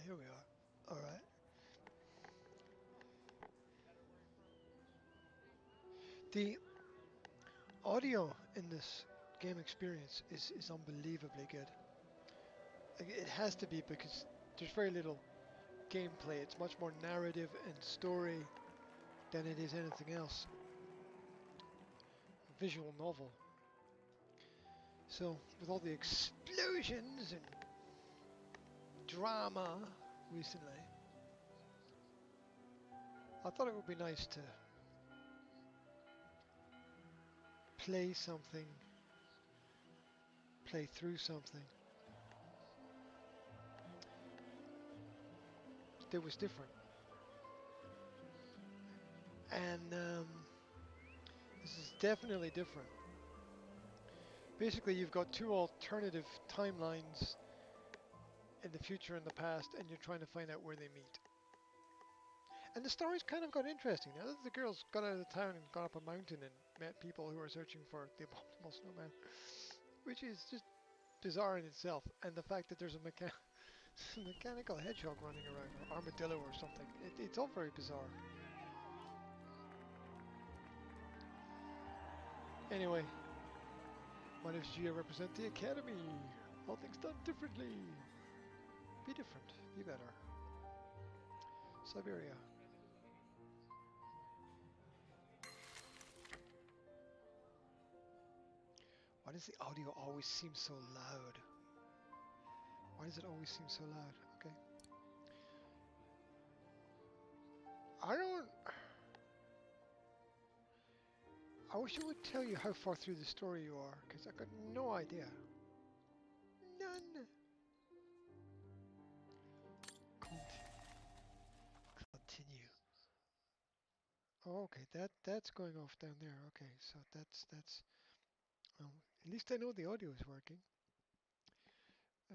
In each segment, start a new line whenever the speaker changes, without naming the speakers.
here we are. All right. The audio in this game experience is unbelievably good. Like, it has to be because there's very little gameplay. It's much more narrative and story than it is anything else. A visual novel. So with all the explosions and drama recently, I thought it would be nice to play something, play through something that was different. And this is definitely different. Basically, you've got two alternative timelines in the future and the past, and you're trying to find out where they meet. And the story's kind of got interesting. Now that the girls got out of the town and gone up a mountain and met people who are searching for the abominable snowman, which is just bizarre in itself. And the fact that there's a mechanical hedgehog running around, or armadillo or something. It's all very bizarre. Anyway, my name is Gia, represent the Academy. All things done differently. Be different, be better. Siberia. Why does the audio always seem so loud? Why does it always seem so loud? Okay. I wish I would tell you how far through the story you are, because I got no idea. None. Continue. Oh, okay, that's going off down there. Okay, so that's at least I know the audio is working.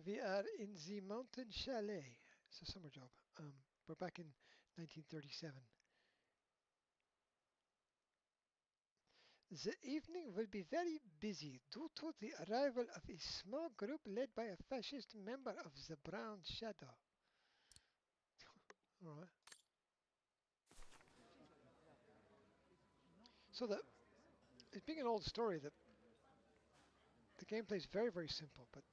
We are in the mountain chalet. It's a summer job. We're back in 1937. The evening will be very busy due to the arrival of a small group led by a fascist member of the Brown Shadow. All right. So it being an old story, the gameplay is very, very simple, but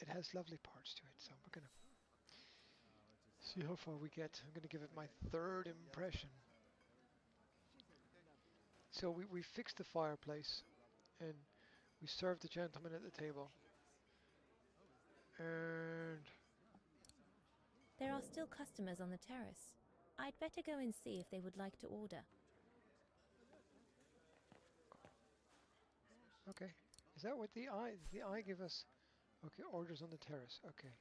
it has lovely parts to it. So we're gonna see how far we get. I'm gonna give it my third impression. So we fixed the fireplace, and we served the gentleman at the table, and
There are still customers on the terrace. I'd better go and see if they would like to order.
okay. Is that what the eye give us? Okay, orders on the terrace. Okay.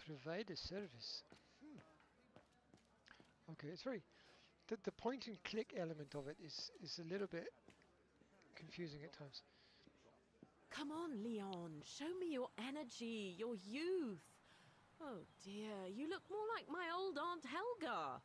Provide a service. Okay, it's very the point and click element of it is a little bit confusing at times.
Come on, Leon. Show me your energy, your youth. Oh dear, you look more like my old Aunt Helga.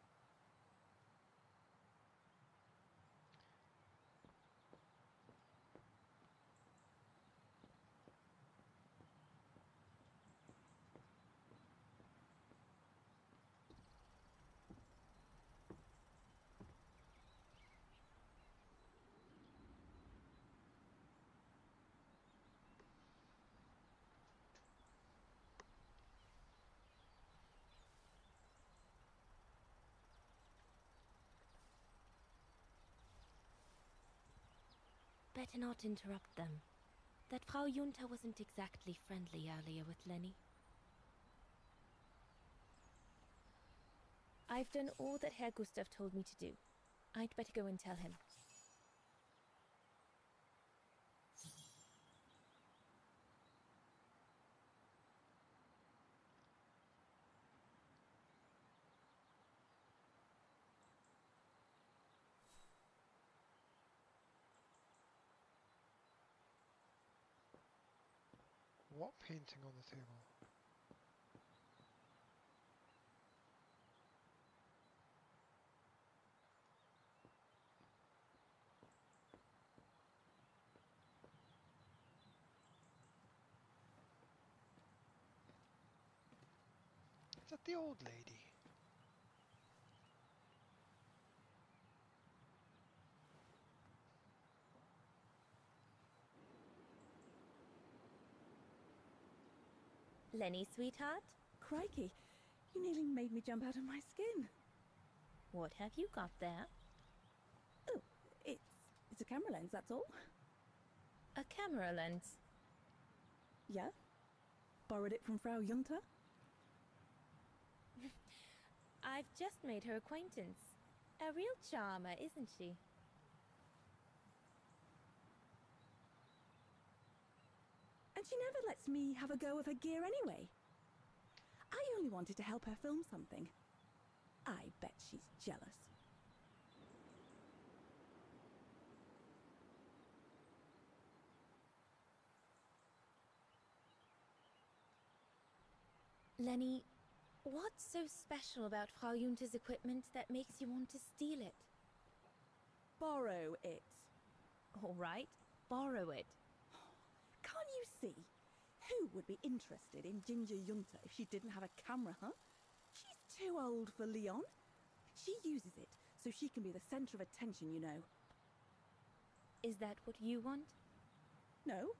Better not interrupt them. That Frau Junta wasn't exactly friendly earlier with Lenny. I've done all that Herr Gustav told me to do. I'd better go and tell him.
What painting on the table? that the old lady?
Lenny, sweetheart,
Crikey, you nearly made me jump out of my skin.
what have you got there?
Oh, it's a camera lens, that's all.
A camera lens.
Yeah? Borrowed it from Frau Junta?
I've just made her acquaintance. A real charmer, isn't she?
And she never lets me have a go of her gear anyway. I only wanted to help her film something. I bet she's jealous.
Lenny, what's so special about Frau Junta's equipment that makes you want to steal it?
Borrow it.
All right, borrow it.
Can't you see? Who would be interested in Ginger Junta if she didn't have a camera, huh? She's too old for Leon. She uses it so she can be the center of attention, you know.
Is that what you want?
No,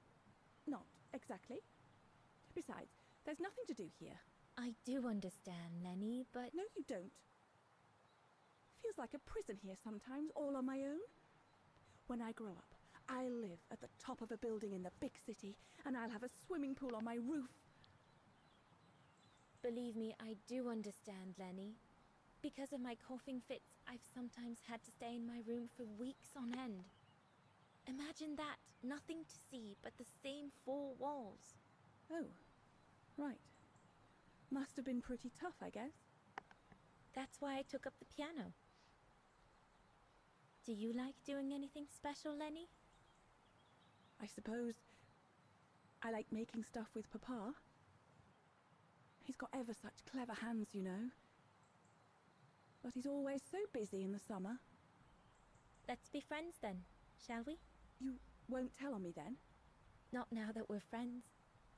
not exactly. Besides, there's nothing to do here.
I do understand, Lenny, but...
No, you don't. Feels like a prison here sometimes, all on my own. When I grow up, I'll live at the top of a building in the big city, and I'll have a swimming pool on my roof.
Believe me, I do understand, Lenny. Because of my coughing fits, I've sometimes had to stay in my room for weeks on end. Imagine that, nothing to see but the same four walls.
Oh, right. Must have been pretty tough, I guess.
That's why I took up the piano. Do you like doing anything special, Lenny?
I suppose I like making stuff with Papa. He's got ever such clever hands, you know. But he's always so busy in the summer.
Let's be friends then, shall we?
You won't tell on me then?
Not now that we're friends.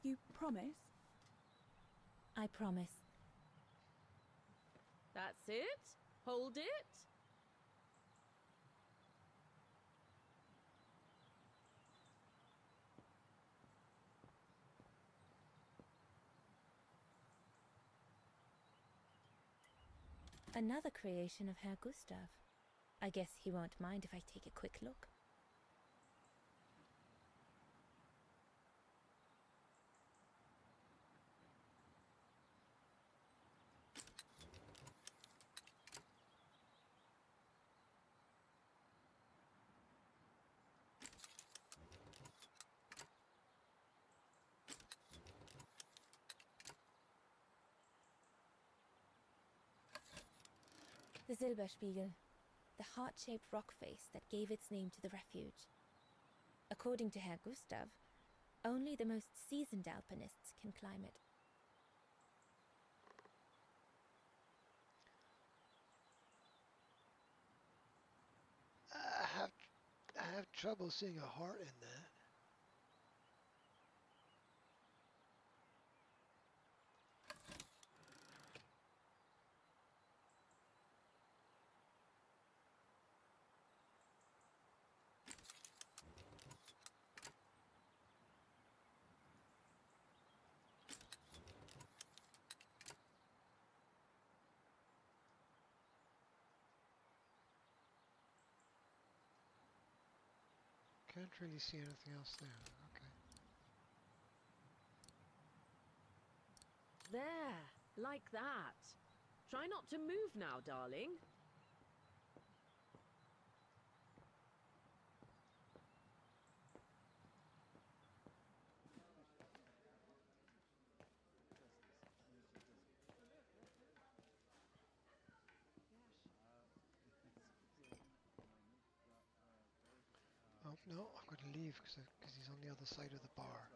You promise?
I promise.
That's it? Hold it?
Another creation of Herr Gustav. I guess he won't mind if I take a quick look. The Silberspiegel, the heart-shaped rock face that gave its name to the refuge. According to Herr Gustav, only the most seasoned alpinists can climb it.
I have trouble seeing a heart in that. Can't really see anything else there. Okay.
There, like that. Try not to move now, darling.
Oh no, I'm going to leave because he's on the other side of the bar.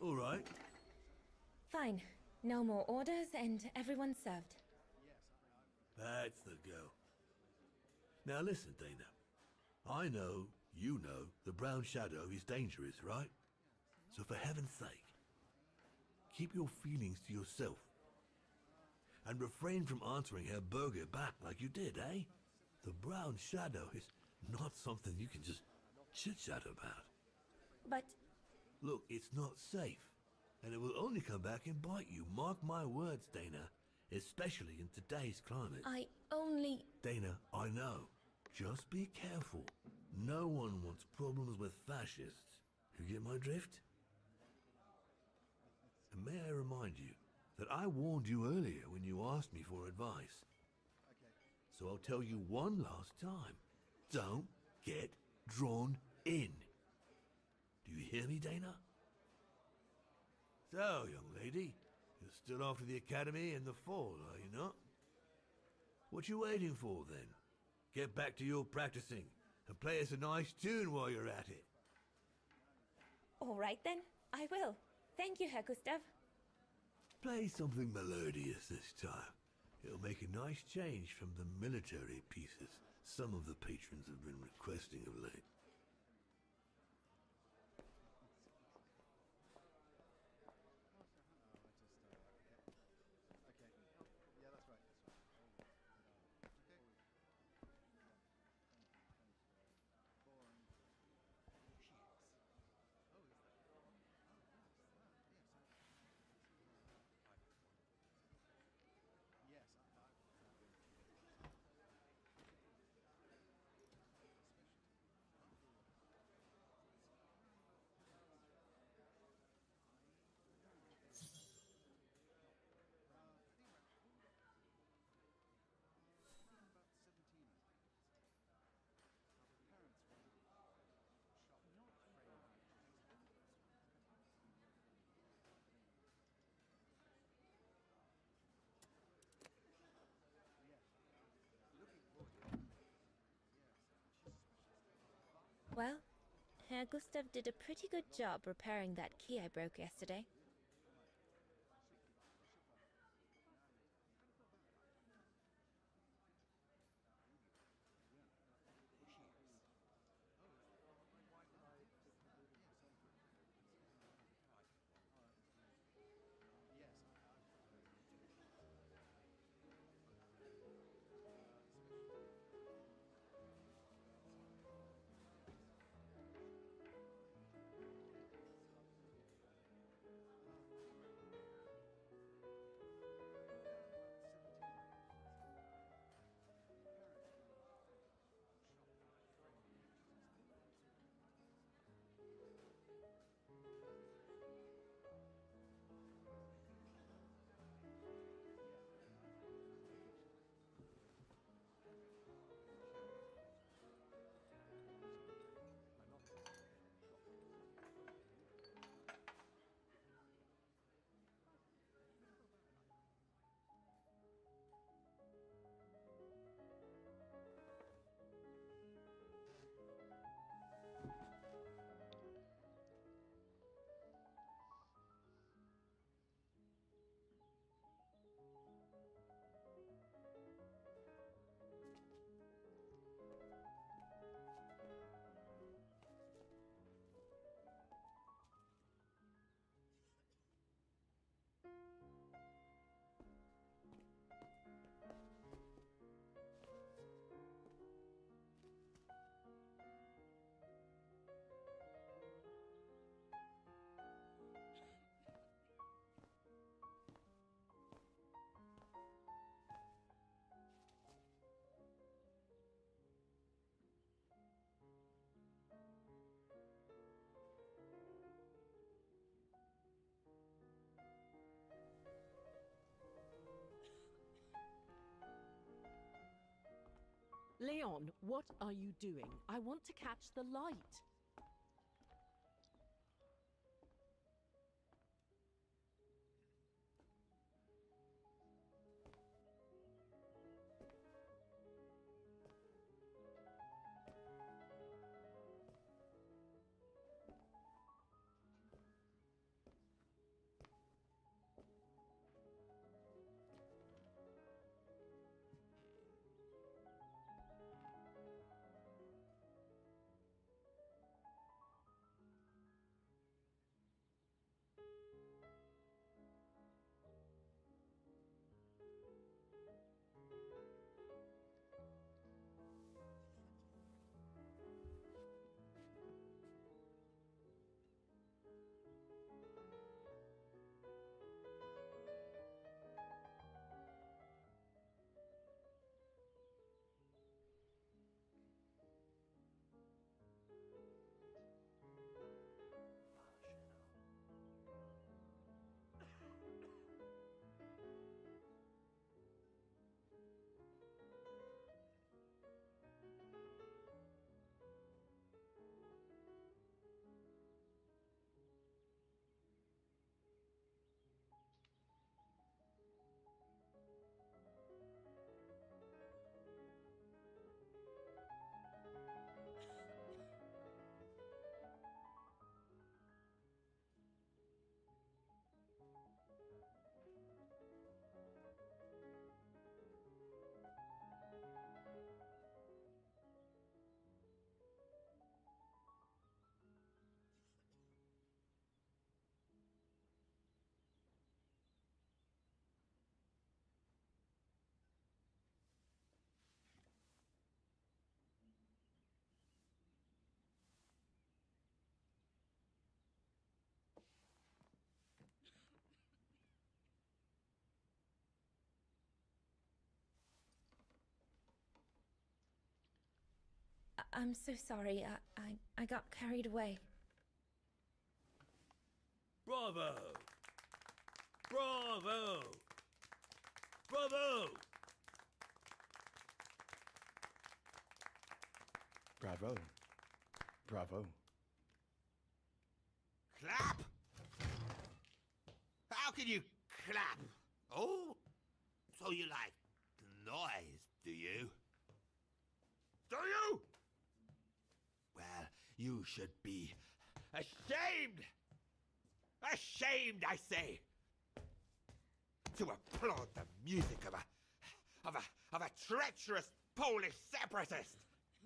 All right.
Fine. No more orders and everyone's served.
That's the go. Now listen, Dana. I know, you know, the brown shadow is dangerous, right? So for heaven's sake, keep your feelings to yourself. And refrain from answering her burger back like you did, eh? The brown shadow is not something you can just chit-chat about.
But
Look, it's not safe. And it will only come back and bite you. Mark my words, Dana. Especially in today's climate.
I only...
Dana, I know. Just be careful. No one wants problems with fascists. You get my drift? And may I remind you that I warned you earlier when you asked me for advice. So I'll tell you one last time. Don't get drawn in. Do you hear me, Dana? So, young lady, you're still off to the academy in the fall, are you not? What you waiting for, then? Get back to your practicing and play us a nice tune while you're at it.
All right then, I will. Thank you, Herr Gustav.
Play something melodious this time. It'll make a nice change from the military pieces some of the patrons have been requesting of late.
Well, Herr Gustav did a pretty good job repairing that key I broke yesterday.
Leon, what are you doing? I want to catch the light.
I'm so sorry. I got carried away.
Bravo! Bravo! Bravo!
Bravo. Bravo.
Clap? How can you clap? Oh? So you like the noise, do you? Do you? Well, you should be ashamed! Ashamed, I say! To applaud the music of a treacherous Polish separatist!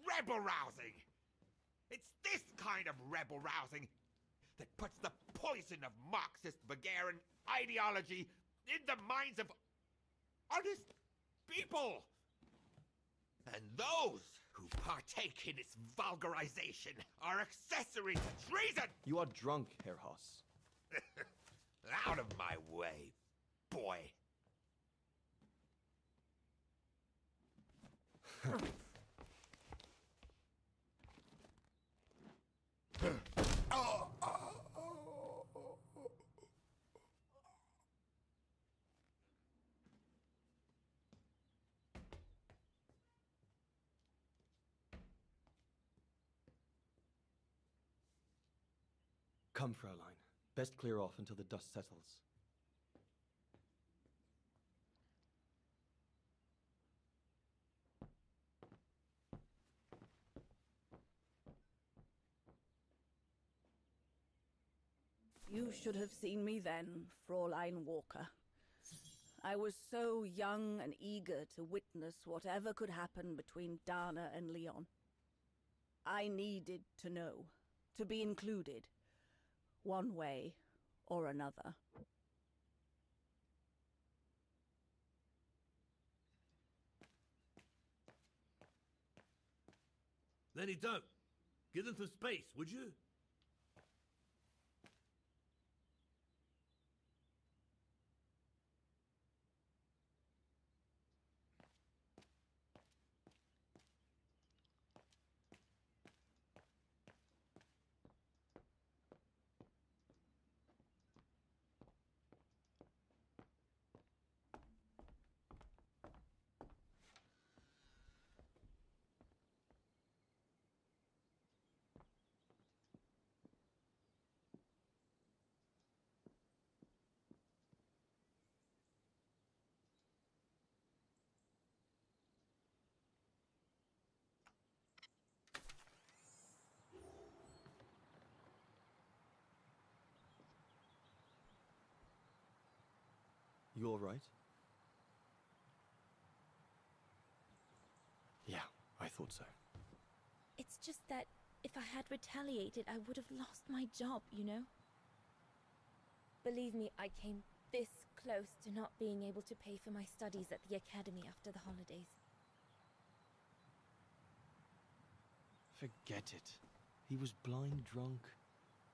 Rebel rousing! It's this kind of rebel rousing that puts the poison of Marxist Bulgarian ideology in the minds of honest people! And those who partake in its vulgarization are accessory to treason!
You are drunk, Herr Haas.
Out of my way, boy.
Come, Fraulein. Best clear off until the dust settles.
You should have seen me then, Fräulein Walker. I was so young and eager to witness whatever could happen between Dana and Leon. I needed to know, to be included, one way or another.
Lenny, don't. Give them some space, would you?
You all right? Yeah, I thought so.
It's just that if I had retaliated, I would have lost my job, you know? Believe me, I came this close to not being able to pay for my studies at the academy after the holidays.
Forget it. He was blind drunk.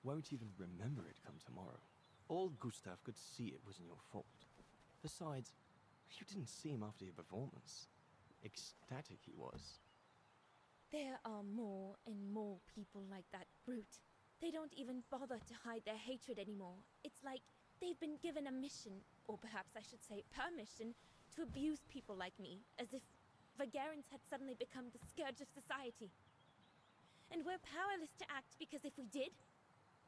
Won't even remember it come tomorrow. All Gustav could see it wasn't your fault. Besides, you didn't see him after your performance. Ecstatic he was.
There are more and more people like that brute. They don't even bother to hide their hatred anymore. It's like they've been given a mission, or perhaps I should say permission, to abuse people like me, as if Vagarans had suddenly become the scourge of society. And we're powerless to act because if we did,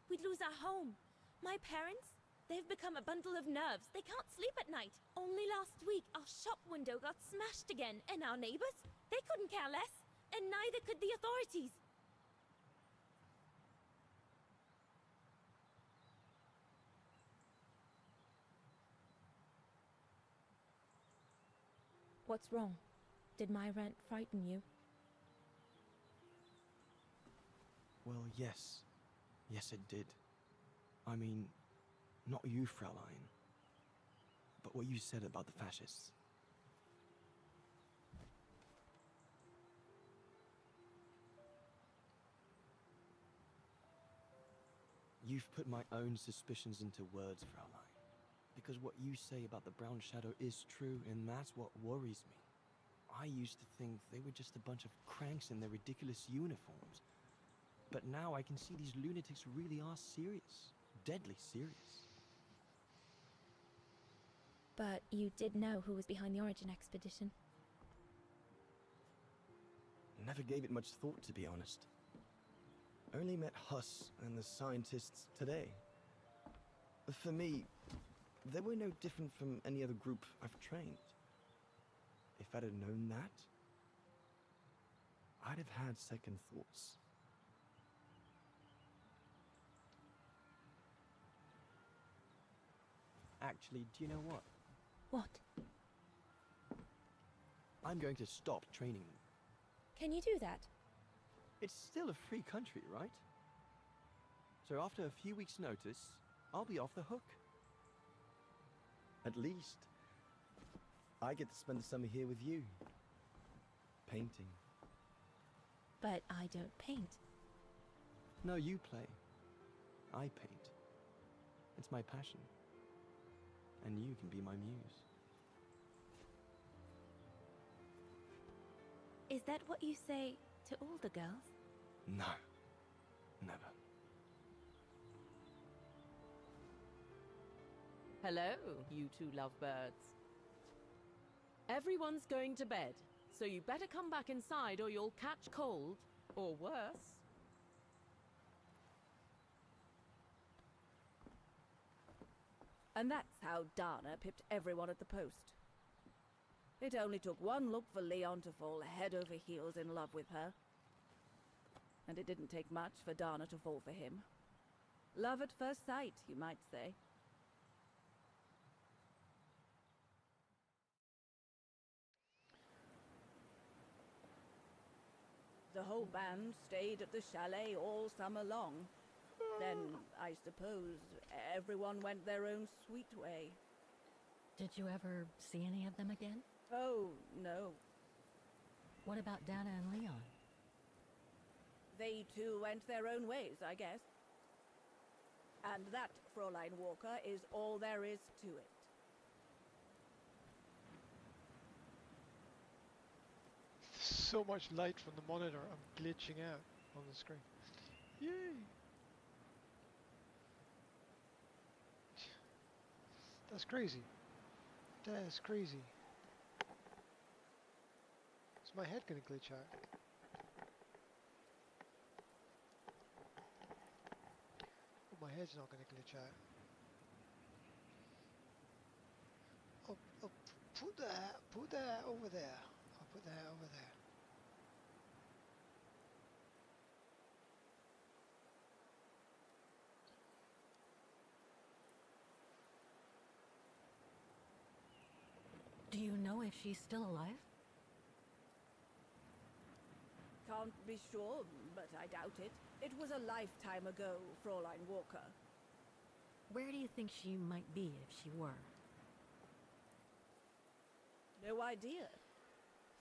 we'd lose our home. My parents, they've become a bundle of nerves. They can't sleep at night. Only last week, our shop window got smashed again, and our neighbors, they couldn't care less, and neither could the authorities. What's wrong? Did my rant frighten you?
Well, yes. Yes, it did. I mean, not you, Fraulein. But what you said about the fascists. You've put my own suspicions into words, Fraulein. Because what you say about the Brown Shadow is true, and that's what worries me. I used to think they were just a bunch of cranks in their ridiculous uniforms. But now I can see these lunatics really are serious. Deadly serious.
But you did know who was behind the Origin expedition.
Never gave it much thought, to be honest. Only met Huss and the scientists today. For me, they were no different from any other group I've trained. If I'd have known that, I'd have had second thoughts. Actually, do you know what?
What?
I'm going to stop training them.
Can you do that?
It's still a free country, right? So after a few weeks' notice, I'll be off the hook. At least, I get to spend the summer here with you. Painting.
But I don't paint.
No, you play. I paint. It's my passion. And you can be my muse.
Is that what you say to all the girls?
No. Never.
Hello, you two lovebirds. Everyone's going to bed, so you better come back inside or you'll catch cold, or worse.
And that's how Dana pipped everyone at the post. It only took one look for Leon to fall head over heels in love with her. And it didn't take much for Dana to fall for him. Love at first sight, you might say. The whole band stayed at the chalet all summer long. Then, I suppose, everyone went their own sweet way.
Did you ever see any of them again?
Oh, no.
What about Dana and Leon?
They too went their own ways, I guess. And that, Fräulein Walker, is all there is to it.
So much light from the monitor, I'm glitching out on the screen. Yay! That's crazy. That is crazy. Is my head gonna glitch out? Oh, my head's not gonna glitch out. Oh, oh, put that over there. I'll put that over there.
Do you know if she's still alive?
Can't be sure, but I doubt it. It was a lifetime ago, Fräulein Walker.
Where do you think she might be if she were?
No idea.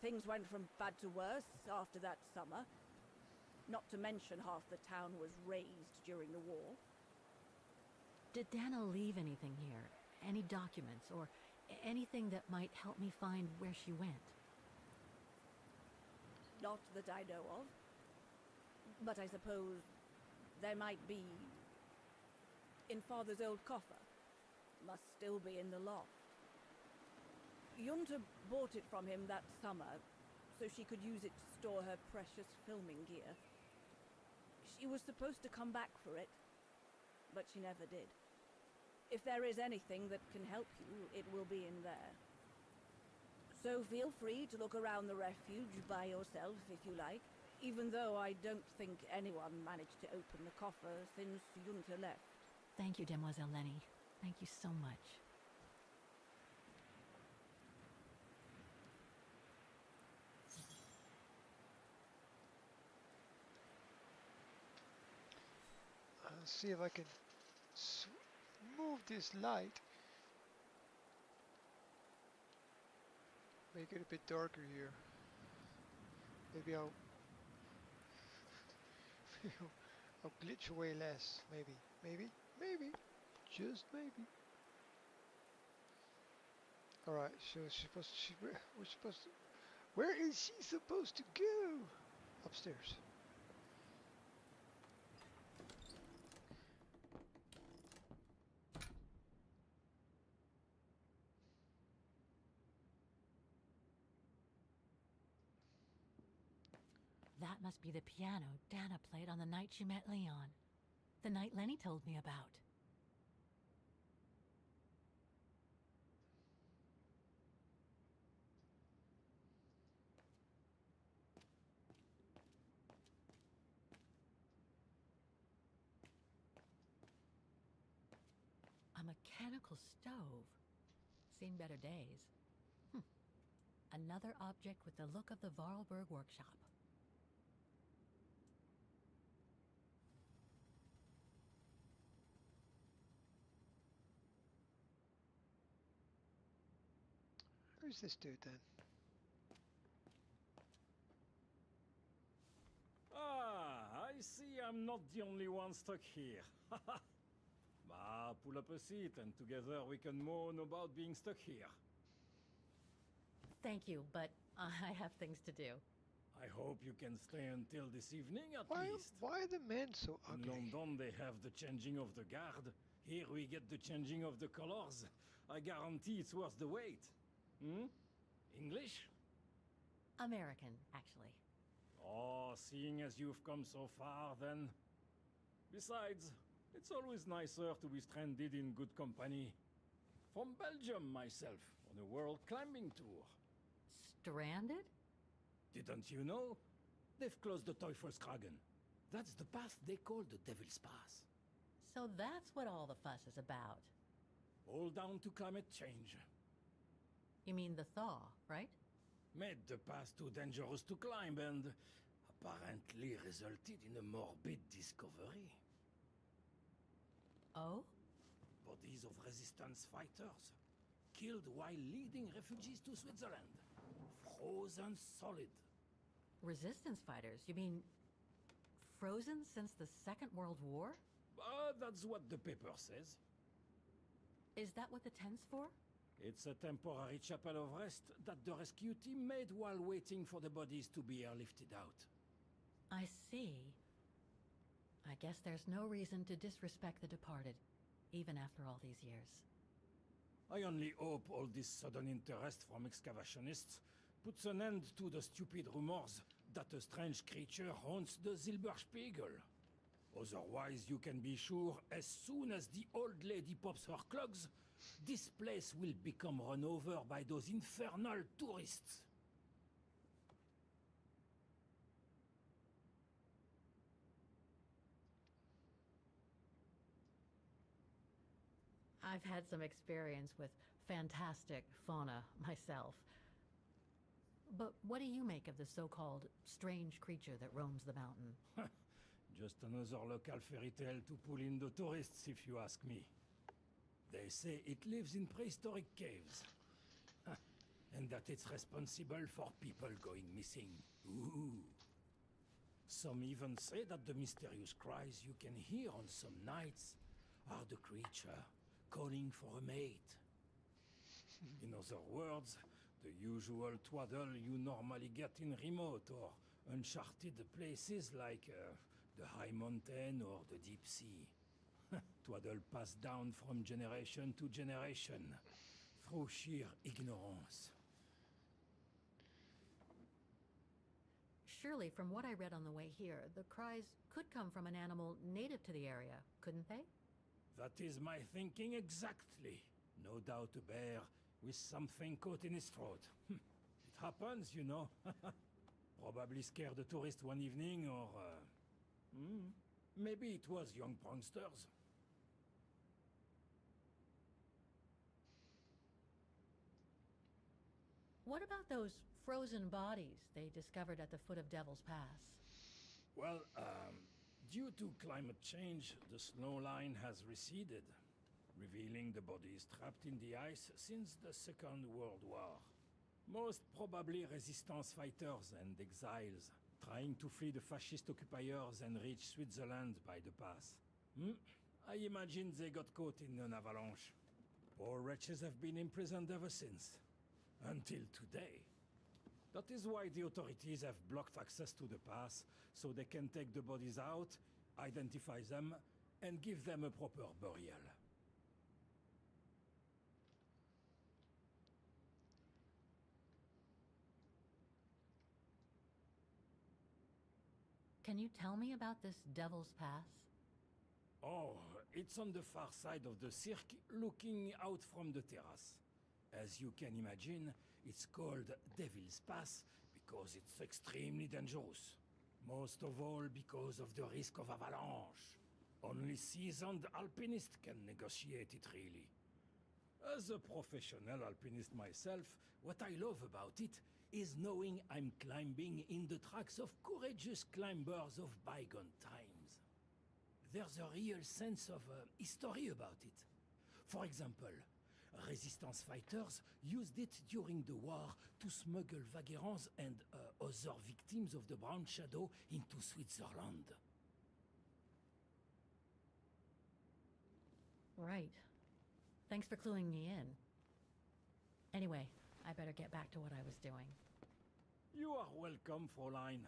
Things went from bad to worse after that summer. Not to mention half the town was razed during the war.
Did Dana leave anything here? Any documents or anything that might help me find where she went?
Not that I know of. But I suppose there might be in Father's old coffer. Must still be in the loft. Junta bought it from him that summer, so she could use it to store her precious filming gear. She was supposed to come back for it, but she never did. If there is anything that can help you, it will be in there. So feel free to look around the refuge by yourself if you like, even though I don't think anyone managed to open the coffer since Junta left.
Thank you, Demoiselle Lenny. Thank you so much.
See if I can move this light. Make it a bit darker here. Maybe I'll I'll glitch away less. Maybe, just maybe. All right. So we're supposed to. Where is she supposed to go? Upstairs.
That must be the piano Dana played on the night she met Leon. The night Lenny told me about. A mechanical stove. Seen better days. Another object with the look of the Vorarlberg workshop.
Who's this dude then?
Ah, I see I'm not the only one stuck here. Bah, pull up a seat and together we can moan about being stuck here.
Thank you, but I have things to do.
I hope you can stay until this evening at
Why,
least.
why are the men so
In
ugly?
London they have the changing of the guard. Here we get the changing of the colors. I guarantee it's worth the wait. English?
American, actually.
Oh, seeing as you've come so far, then. Besides, it's always nicer to be stranded in good company. From Belgium, myself, on a world climbing tour.
Stranded?
Didn't you know? They've closed the Teufelskragen. That's the path they call the Devil's Pass.
So that's what all the fuss is about.
All down to climate change.
You mean the thaw, right?
Made the path too dangerous to climb and apparently resulted in a morbid discovery.
Oh?
Bodies of resistance fighters, killed while leading refugees to Switzerland. Frozen solid.
Resistance fighters? You mean frozen since the Second World War?
That's what the paper says.
Is that what the tent's for?
It's a temporary chapel of rest that the rescue team made while waiting for the bodies to be airlifted out.
I see. I guess there's no reason to disrespect the departed, even after all these years.
I only hope all this sudden interest from excavationists puts an end to the stupid rumors that a strange creature haunts the Silberspiegel. Otherwise, you can be sure as soon as the old lady pops her clogs, this place will become run over by those infernal tourists.
I've had some experience with fantastic fauna myself. But what do you make of the so-called strange creature that roams the mountain?
Just another local fairy tale to pull in the tourists, if you ask me. They say it lives in prehistoric caves. And that it's responsible for people going missing. Ooh. Some even say that the mysterious cries you can hear on some nights are the creature calling for a mate. In other words, the usual twaddle you normally get in remote or uncharted places like the high mountain or the deep sea. Twaddle passed down from generation to generation through sheer ignorance.
Surely, from what I read on the way here, the cries could come from an animal native to the area, couldn't they?
That is my thinking exactly. No doubt a bear with something caught in his throat. It happens, you know. Probably scared a tourist one evening, or... maybe it was young pranksters.
What about those frozen bodies they discovered at the foot of Devil's Pass?
Well, due to climate change, the snow line has receded, revealing the bodies trapped in the ice since the Second World War. Most probably resistance fighters and exiles, trying to flee the fascist occupiers and reach Switzerland by the pass. I imagine they got caught in an avalanche. Poor wretches have been imprisoned ever since. Until today. That is why the authorities have blocked access to the pass, so they can take the bodies out, identify them, and give them a proper burial.
Can you tell me about this Devil's Pass?
Oh, it's on the far side of the cirque, looking out from the terrace. As you can imagine, it's called Devil's Pass because it's extremely dangerous. Most of all because of the risk of avalanche. Only seasoned alpinists can negotiate it, really. As a professional alpinist myself, what I love about it is knowing I'm climbing in the tracks of courageous climbers of bygone times. There's a real sense of history about it. For example, resistance fighters used it during the war to smuggle vagrants and other victims of the Brown Shadow into Switzerland.
Right. Thanks for cluing me in. Anyway, I better get back to what I was doing.
You are welcome, Fräulein.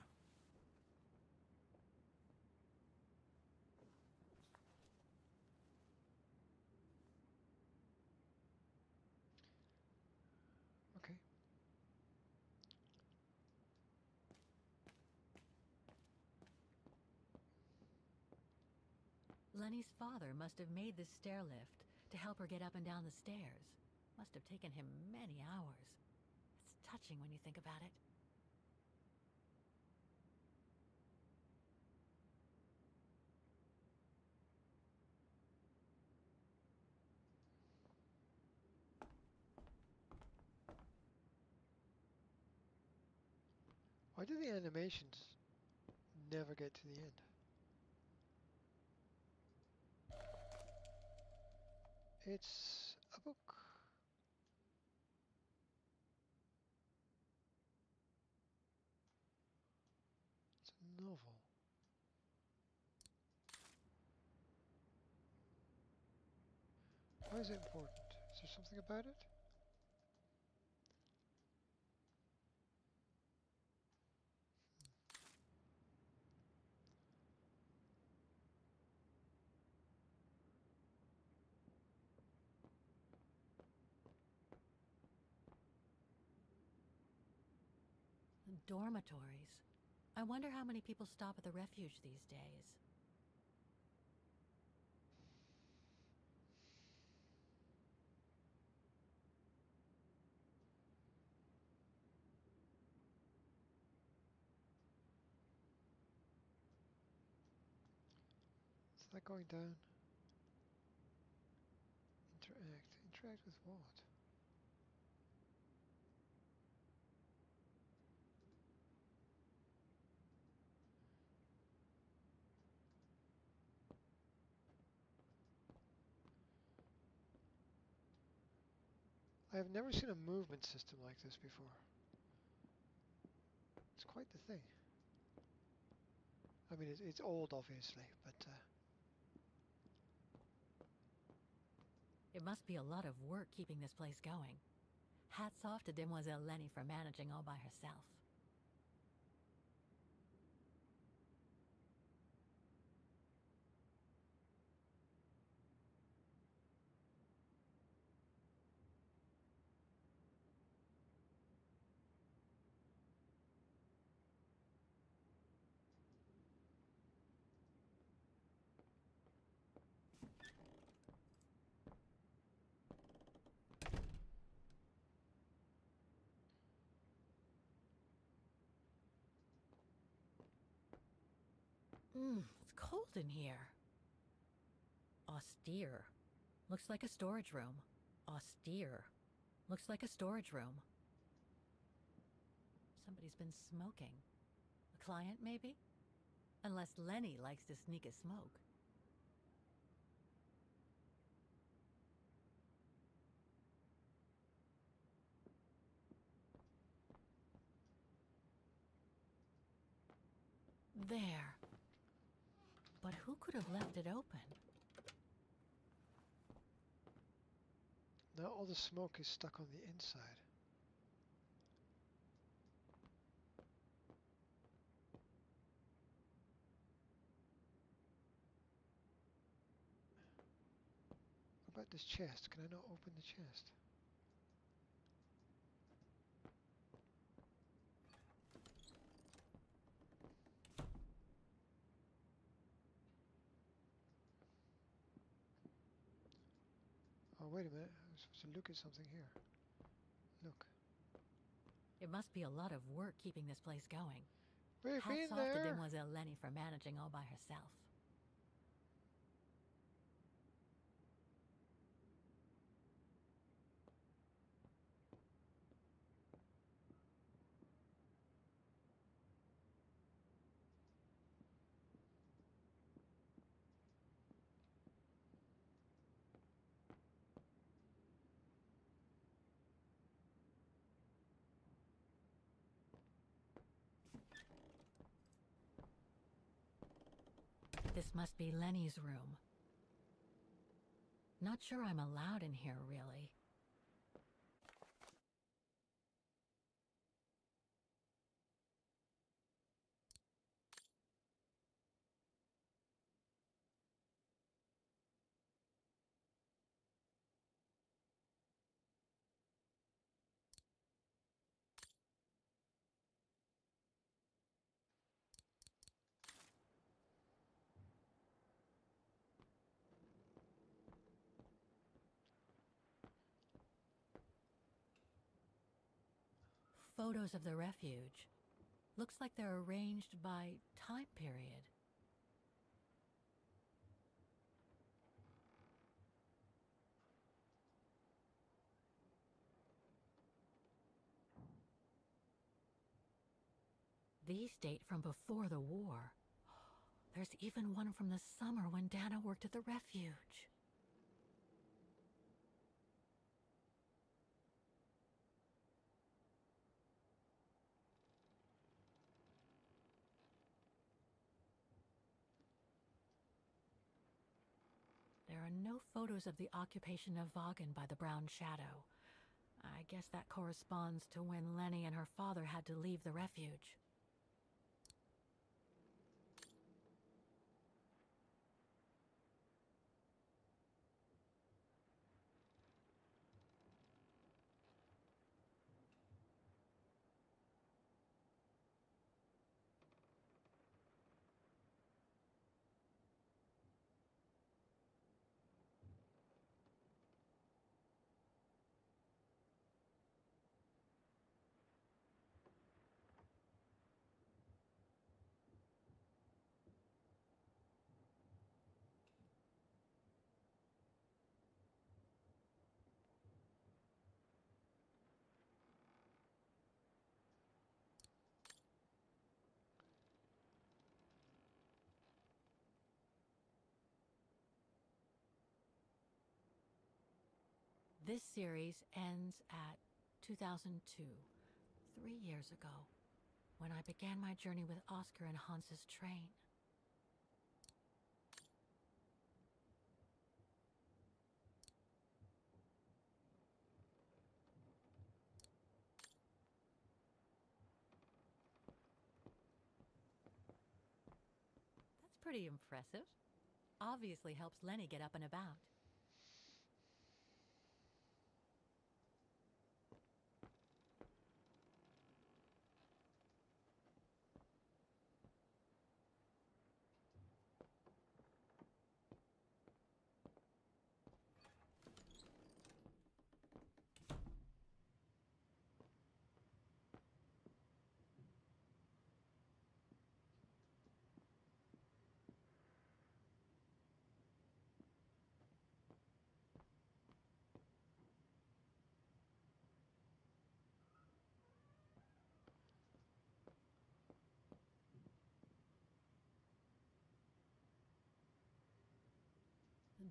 Okay.
Lenny's father must have made this stair lift to help her get up and down the stairs. Must have taken him many hours. It's touching when you think about it.
Why do the animations never get to the end? It's a book. It's a novel. Why is it important? Is there something about it?
Dormitories. I wonder how many people stop at the refuge these days.
Is that going down? Interact. Interact with what? I have never seen a movement system like this before. It's quite the thing. I mean, it's old, obviously, but
It must be a lot of work keeping this place going. Hats off to Demoiselle Lenny for managing all by herself. It's cold in here. Austere. Looks like a storage room. Austere. Looks like a storage room. Somebody's been smoking. A client, maybe? Unless Lenny likes to sneak a smoke. There. But who could have left it open?
now all the smoke is stuck on the inside. about this chest? Can I not open the chest? Oh, wait a minute. I'm supposed to look at something here. Look.
It must be a lot of work keeping this place going.
We've
Hats
been
off to
there.
Demoiselle Lenny for managing all by herself. This must be Lenny's room. Not sure I'm allowed in here, really. Photos of the refuge. Looks like they're arranged by time period. These date from before the war. There's even one from the summer when Dana worked at the refuge. There are no photos of the occupation of Vaughan by the Brown Shadow. I guess that corresponds to when Lenny and her father had to leave the refuge. This series ends at 2002, 3 years ago, when I began my journey with Oscar and Hans's train. That's pretty impressive. Obviously helps Lenny get up and about.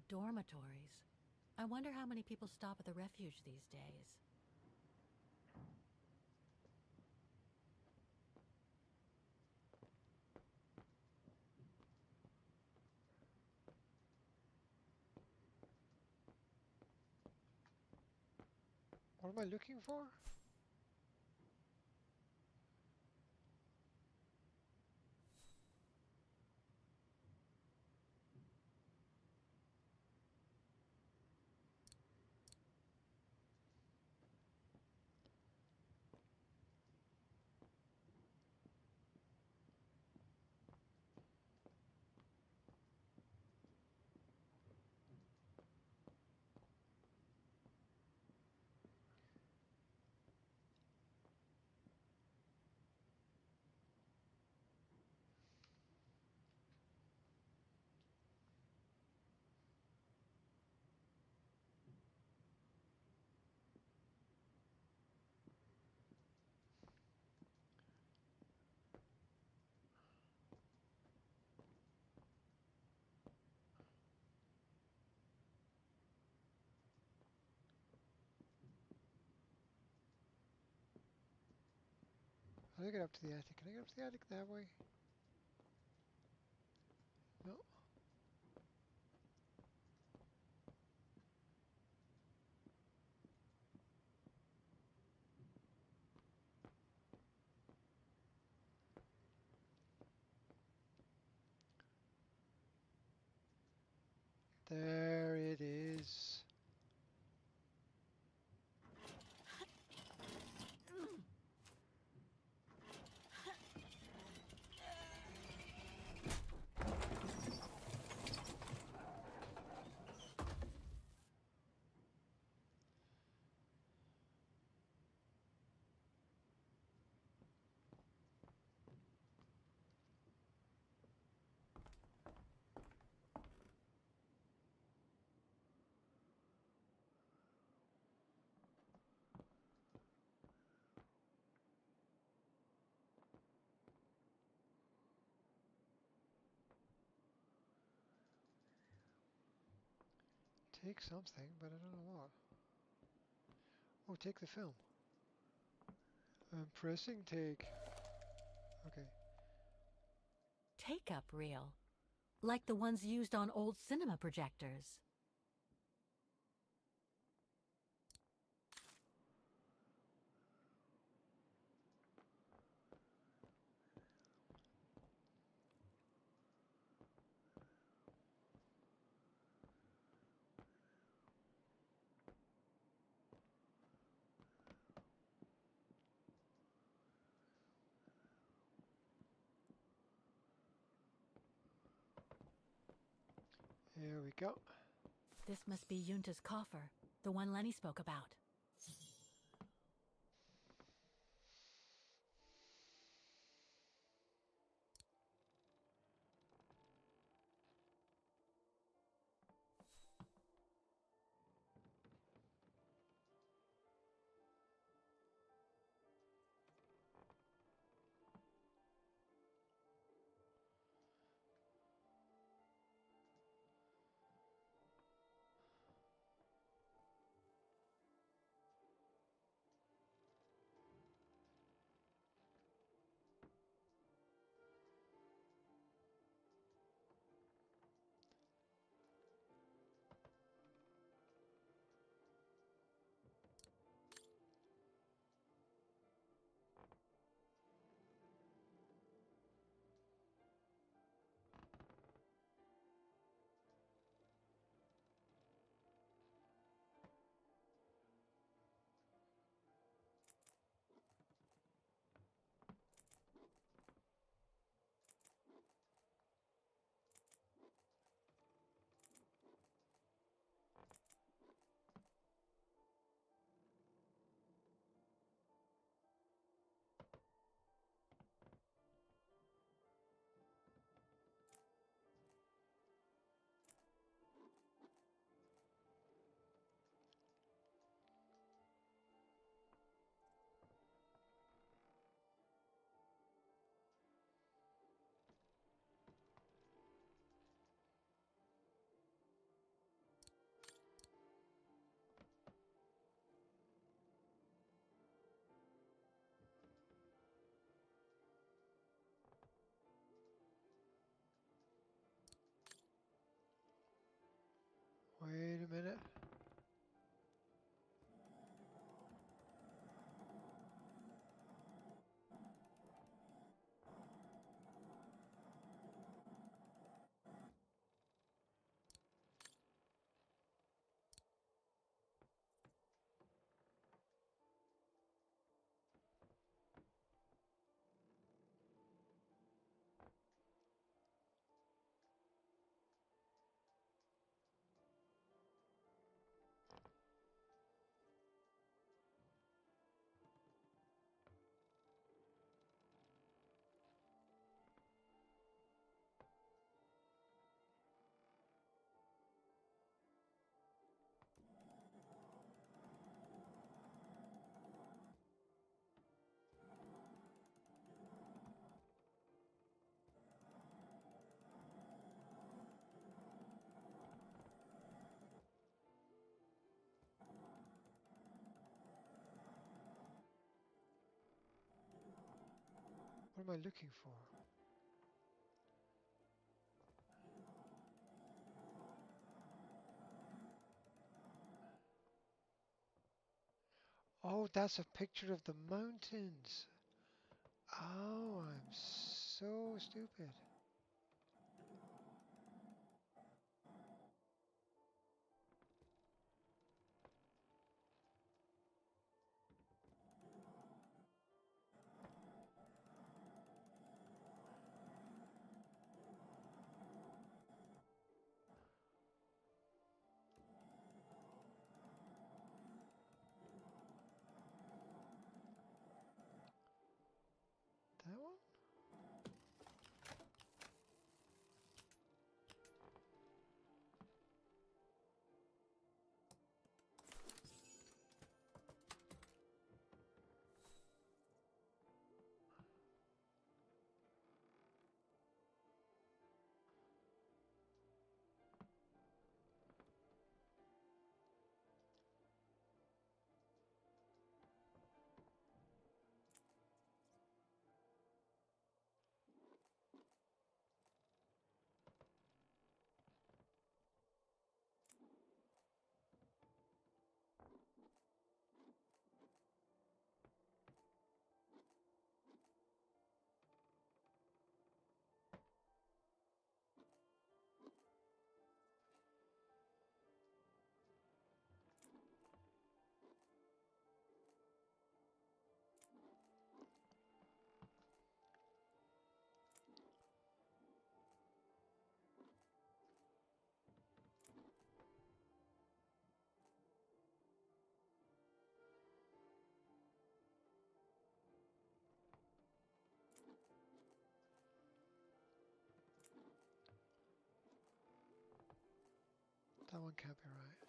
Dormitories. I wonder how many people stop at the refuge these days.
What am I looking for? How do I get up to the attic? Can I get up to the attic that way? No. There it is. Take something, but I don't know what. Oh, take the film. I'm pressing take. Okay.
Take-up reel. Like the ones used on old cinema projectors.
Here we go.
This must be Yunta's coffer, the one Lenny spoke about.
Wait a minute. What am I looking for? Oh, that's a picture of the mountains. Oh, I'm so stupid. That one? That one can't be right.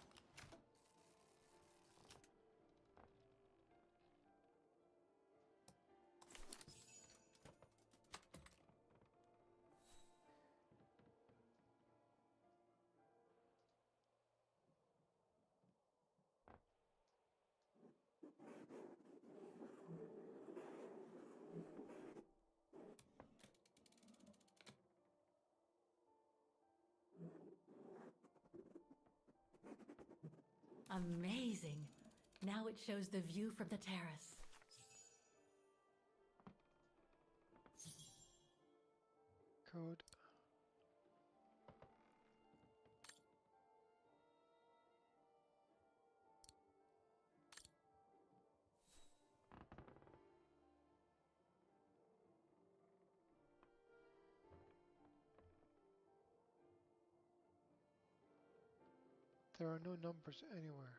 Amazing. Now it shows the view from the terrace.
Code. There are no numbers anywhere.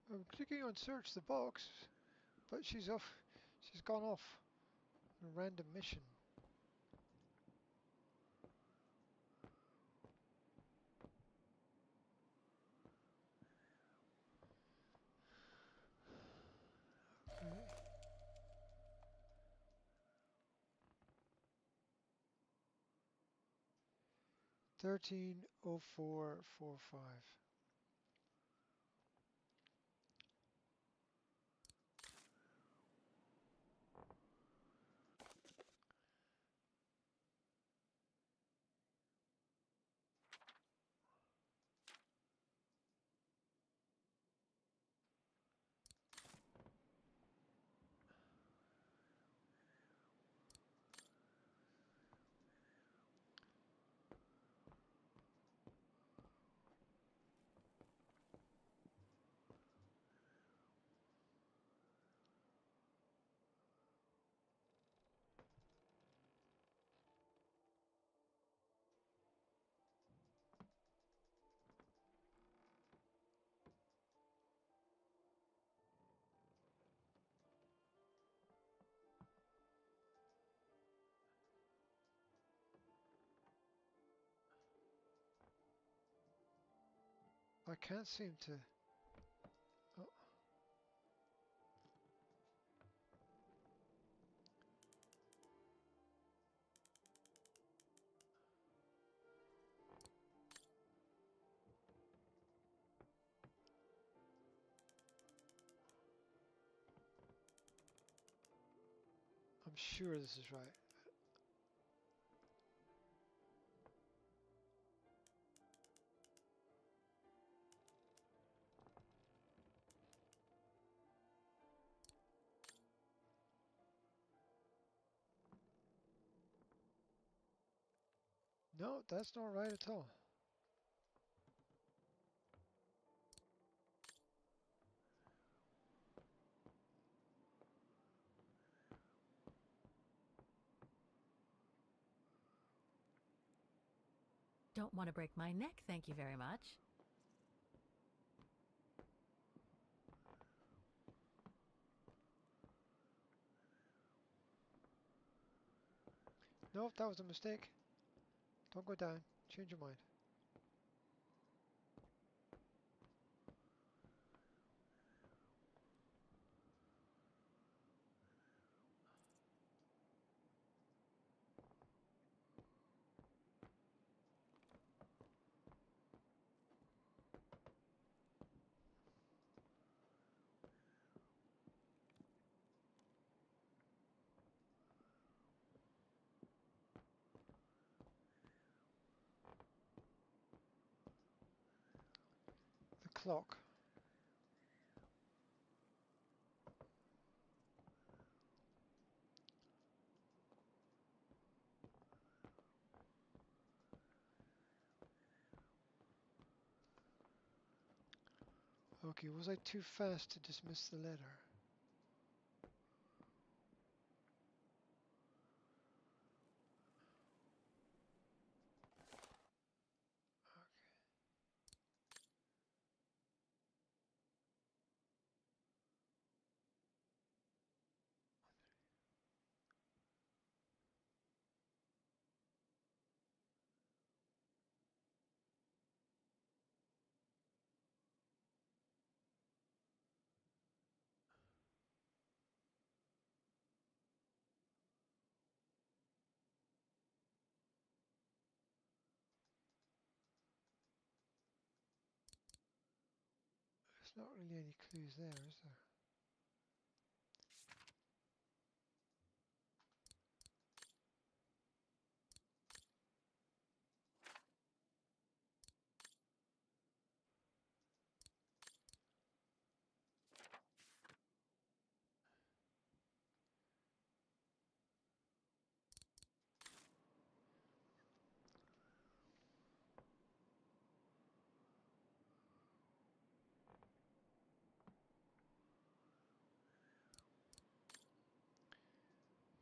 I'm clicking on search the box, but she's off. She's gone off on a random mission. Okay. 130445. I can't seem to. Oh. I'm sure this is right. No, that's not right at all.
Don't want to break my neck, thank you very much.
No, that was a mistake. Don't go down. Change your mind. The clock. Okay, was I too fast to dismiss the letter? Okay. 'There's not really any clues there, is there?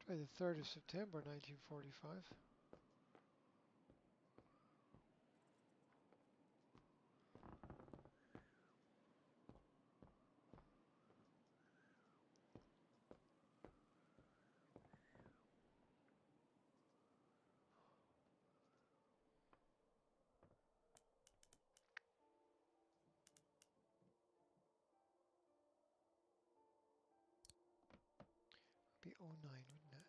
Try the 3rd of September 1945. Be '09, wouldn't it?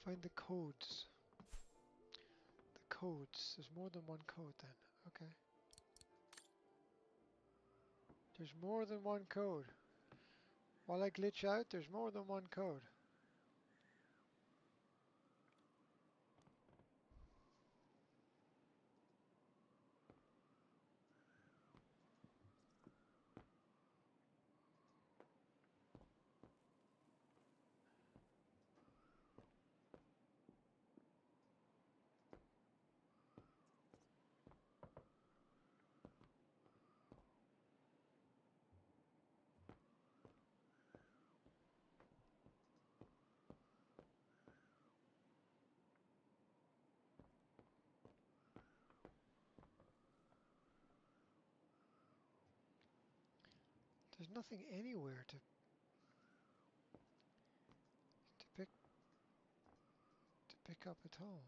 Find the codes. The codes. There's more than one code then. Okay. There's more than one code. While I glitch out, there's more than one code. There's nothing anywhere to pick to pick up at all.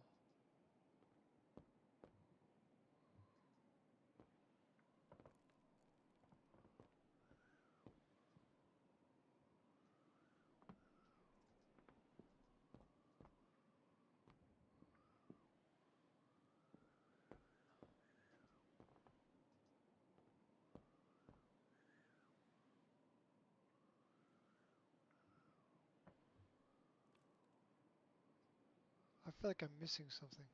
I feel like I'm missing something.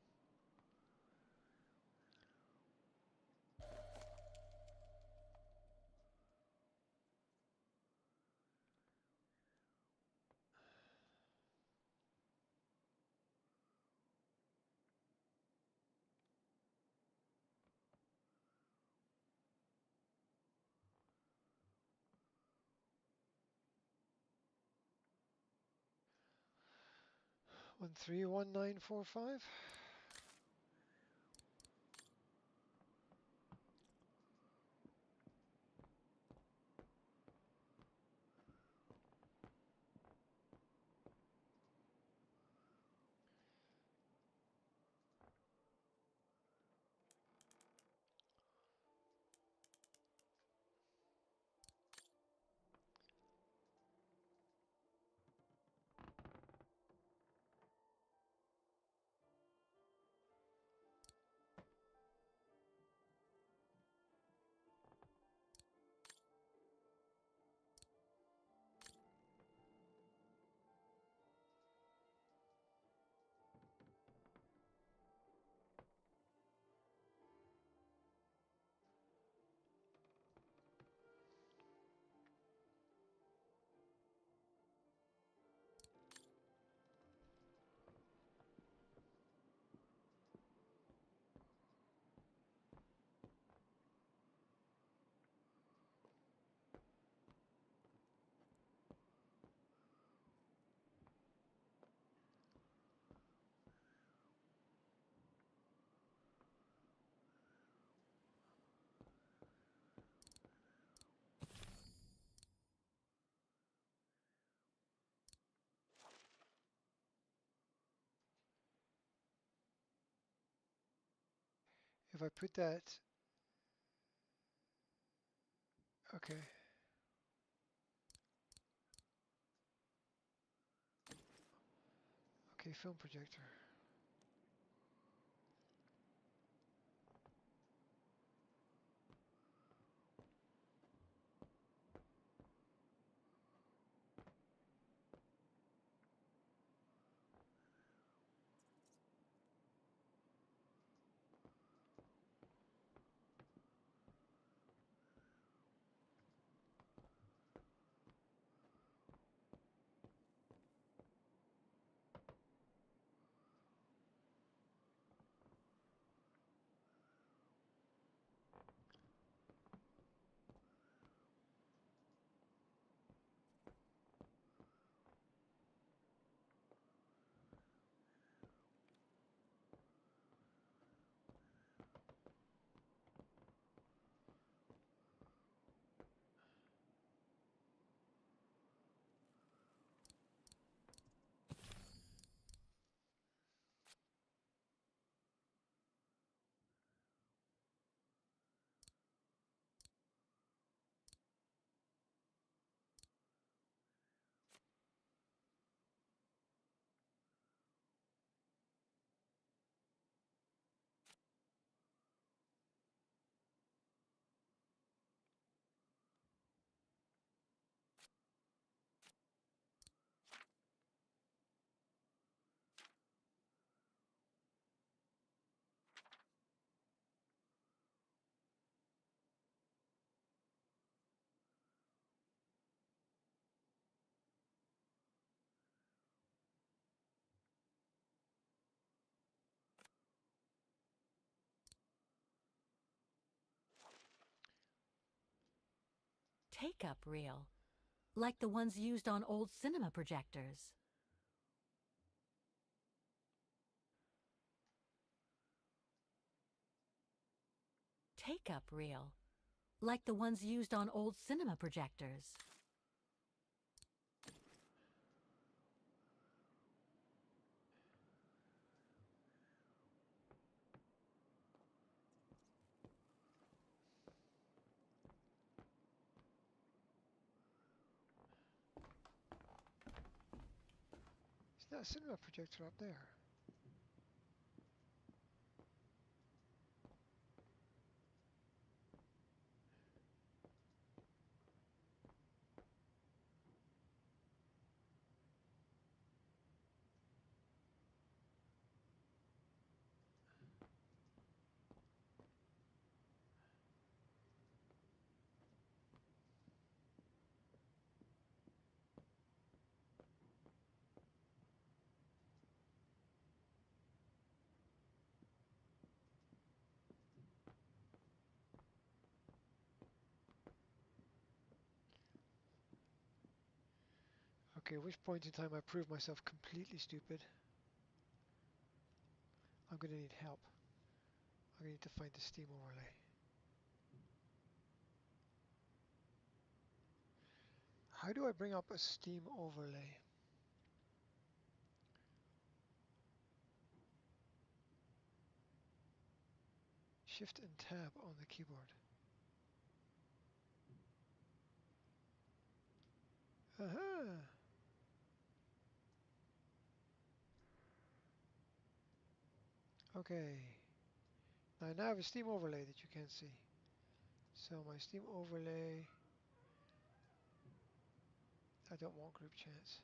One three one nine four five. If I put that, okay. Okay, film projector.
Take-up reel, like the ones used on old cinema projectors. Take-up reel, like the ones used on old cinema projectors.
Is that a cinema projector up there? Okay, at which point in time I prove myself completely stupid, I'm going to need help. I'm going to need to find the Steam overlay. How do I bring up a Steam overlay? Shift and Tab on the keyboard. Aha! Okay. Now I have a Steam overlay that you can't see. So my Steam overlay, I don't want group chats.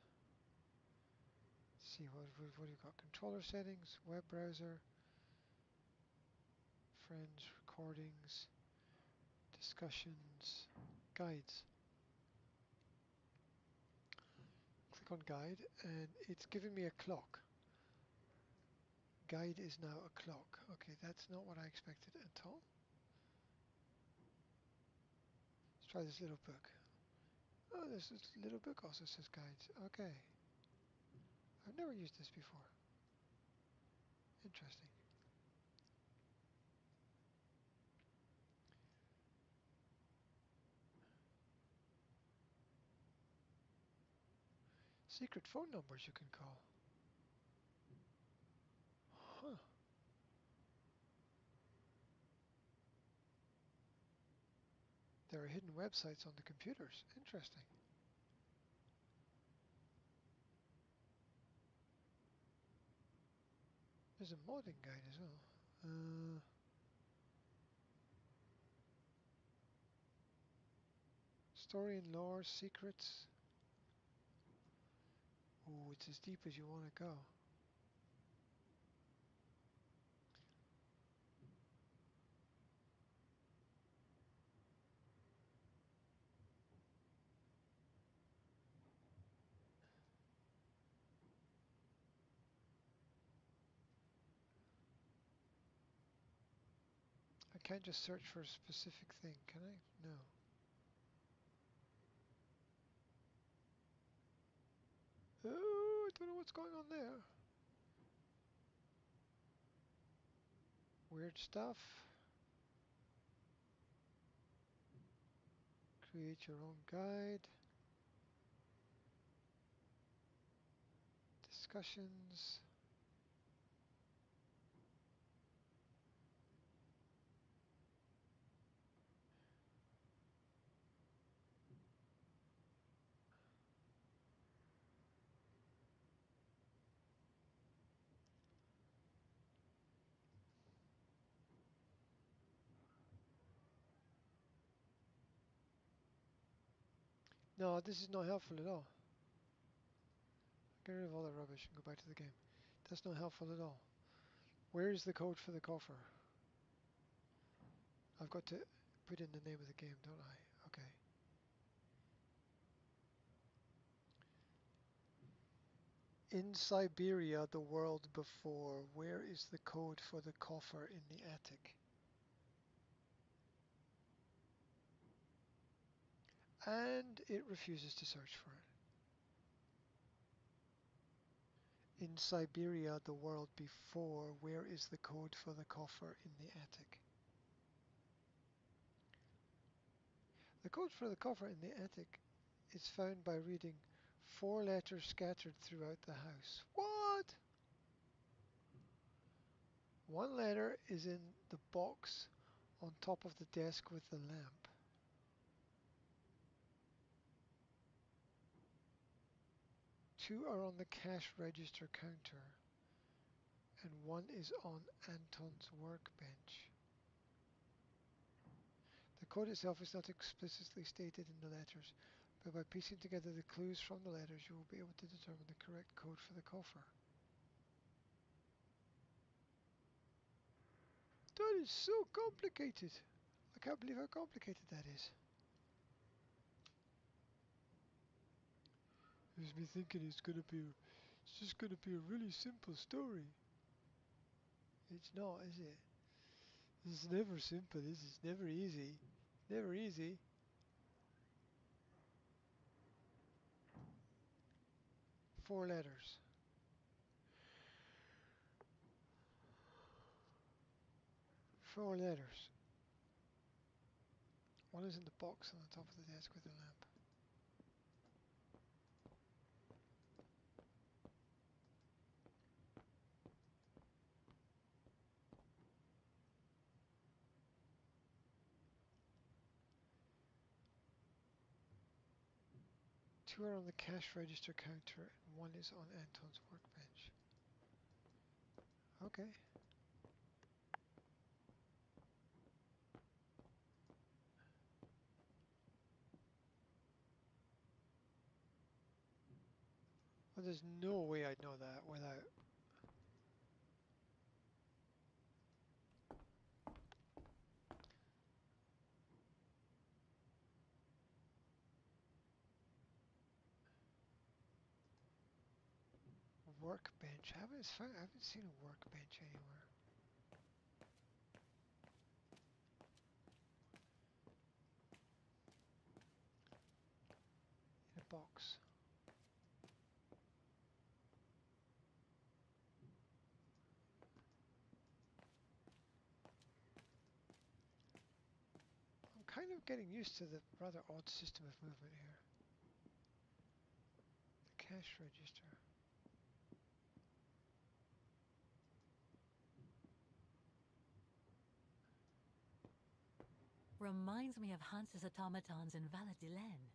Let's see, what do you got? Controller settings, web browser, friends, recordings, discussions, guides. Click on guide and it's giving me a clock. Guide is now a clock. Okay, that's not what I expected at all. Let's try this little book. Oh, this little book also says guides. Okay. I've never used this before. Interesting. Secret phone numbers you can call. Huh. There are hidden websites on the computers. Interesting. There's a modding guide as well. Story and lore, secrets. Ooh, it's as deep as you want to go. I can't just search for a specific thing, can I? No. Oh, I don't know what's going on there. Weird stuff. Create your own guide. Discussions. No, this is not helpful at all. Get rid of all the rubbish and go back to the game. That's not helpful at all. Where is the code for the coffer? I've got to put in the name of the game, don't I? Okay. In Siberia, the world before, where is the code for the coffer in the attic? And it refuses to search for it. In Siberia, the world before, where is the code for the coffer in the attic? The code for the cover in the attic is found by reading 4 letters scattered throughout the house. What? One letter is in the box on top of the desk with the lamp. Two are on the cash register counter, and one is on Anton's workbench. The code itself is not explicitly stated in the letters, but by piecing together the clues from the letters, you will be able to determine the correct code for the coffer. That is so complicated. I can't believe how complicated that is. There's me thinking it's just gonna be a really simple story. It's not, is it? It's never simple, is it? It's never easy. Never easy. Four letters. Four letters. One is in the box on the top of the desk with the lamp. Two are on the cash register counter and one is on Anton's workbench. Okay. Well, there's no way I'd know that without... Workbench. I haven't seen a workbench anywhere. In a box. I'm kind of getting used to the rather odd system of movement here. The cash register.
Reminds me of Hans's automatons in Valadilene.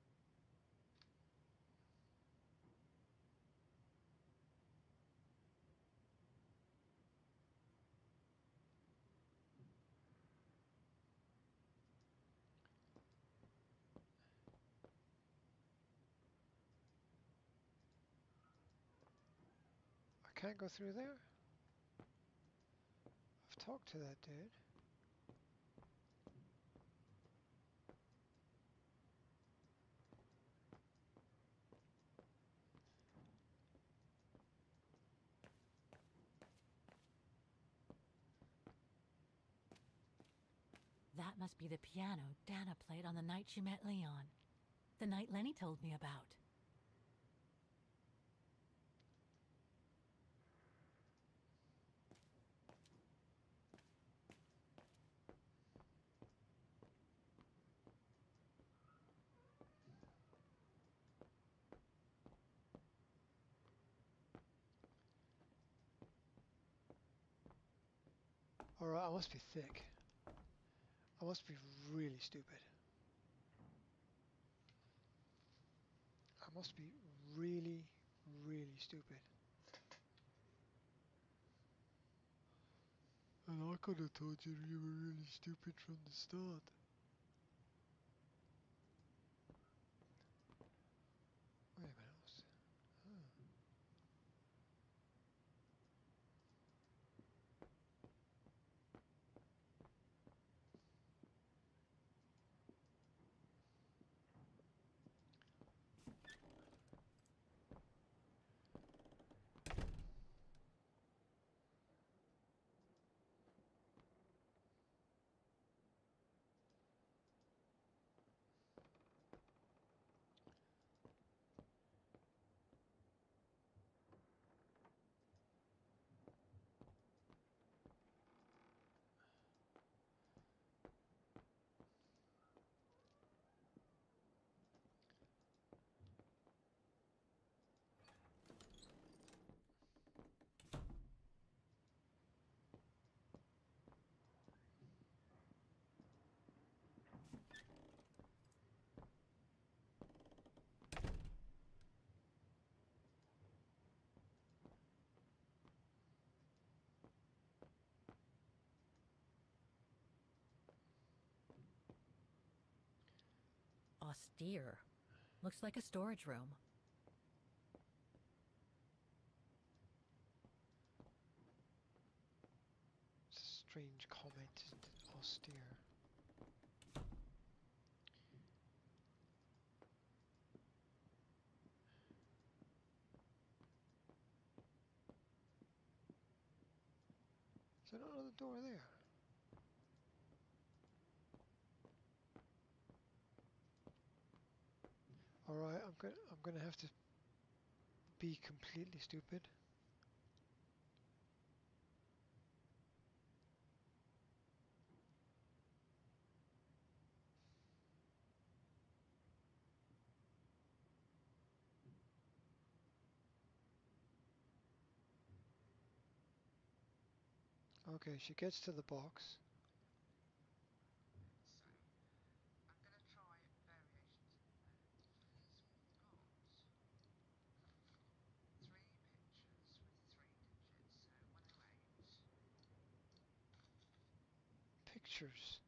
I can't go through there? I've talked to that dude.
That must be the piano Dana played on the night she met Leon. The night Lenny told me about.
Alright, I must be thick. I must be really stupid. I must be really, really stupid. And I could have told you you were really stupid from the start. Wait a minute. Huh.
austere. Looks like a storage room.
It's a strange comment, isn't it? Austere. Is there not another door there? Alright, I'm gonna have to be completely stupid. Okay, she gets to the box. Pictures.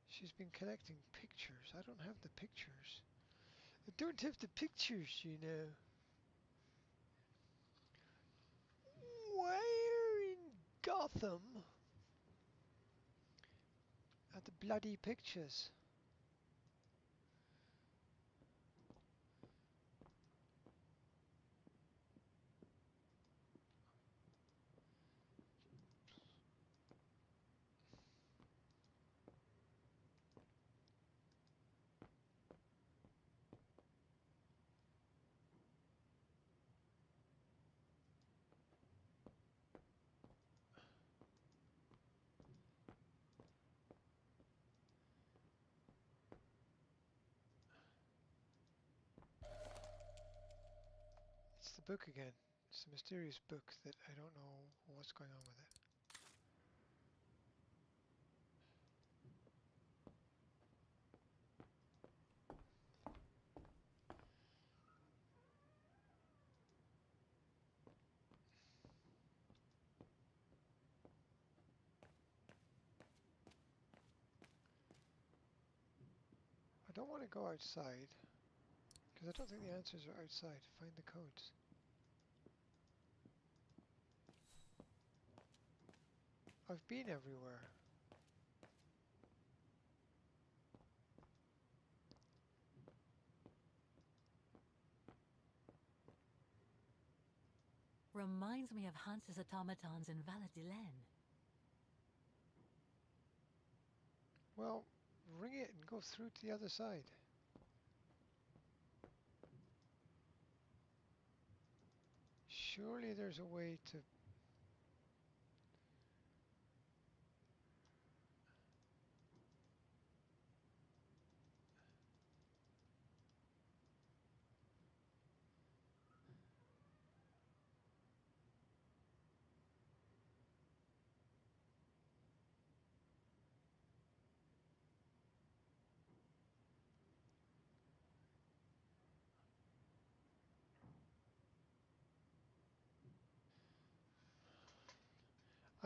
She's been collecting pictures. I don't have the pictures. I don't have the pictures, you know. Where in Gotham are the bloody pictures? It's the book again. It's a mysterious book that I don't know what's going on with it. I don't want to go outside because I don't think the answers are outside. Find the codes. I've been everywhere.
Reminds me of Hans's automatons in Valadilene.
Well, ring it and go through to the other side. Surely there's a way to...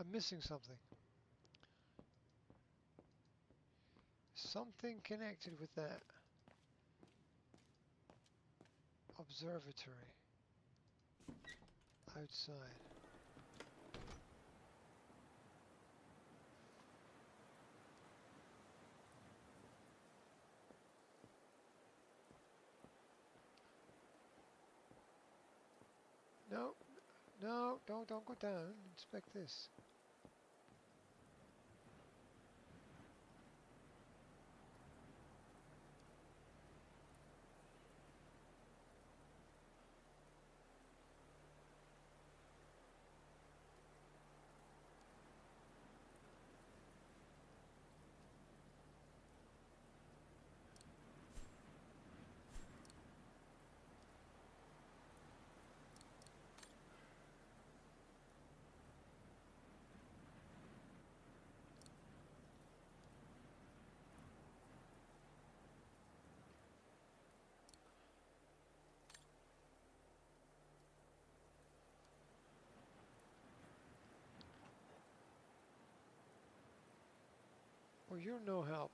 I'm missing something. Something connected with that observatory outside. No, no, don't go down. Inspect this. Well, you're no help.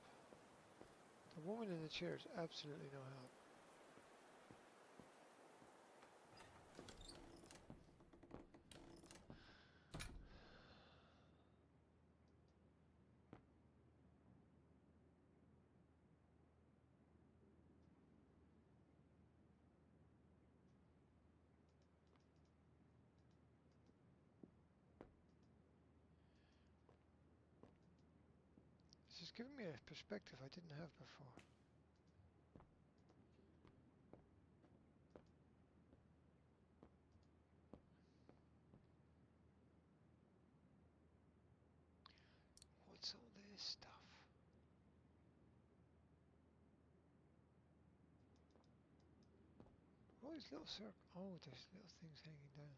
The woman in the chair is absolutely no help. This is giving me a perspective I didn't have before. What's all this stuff? All these little circles. Oh, there's little things hanging down.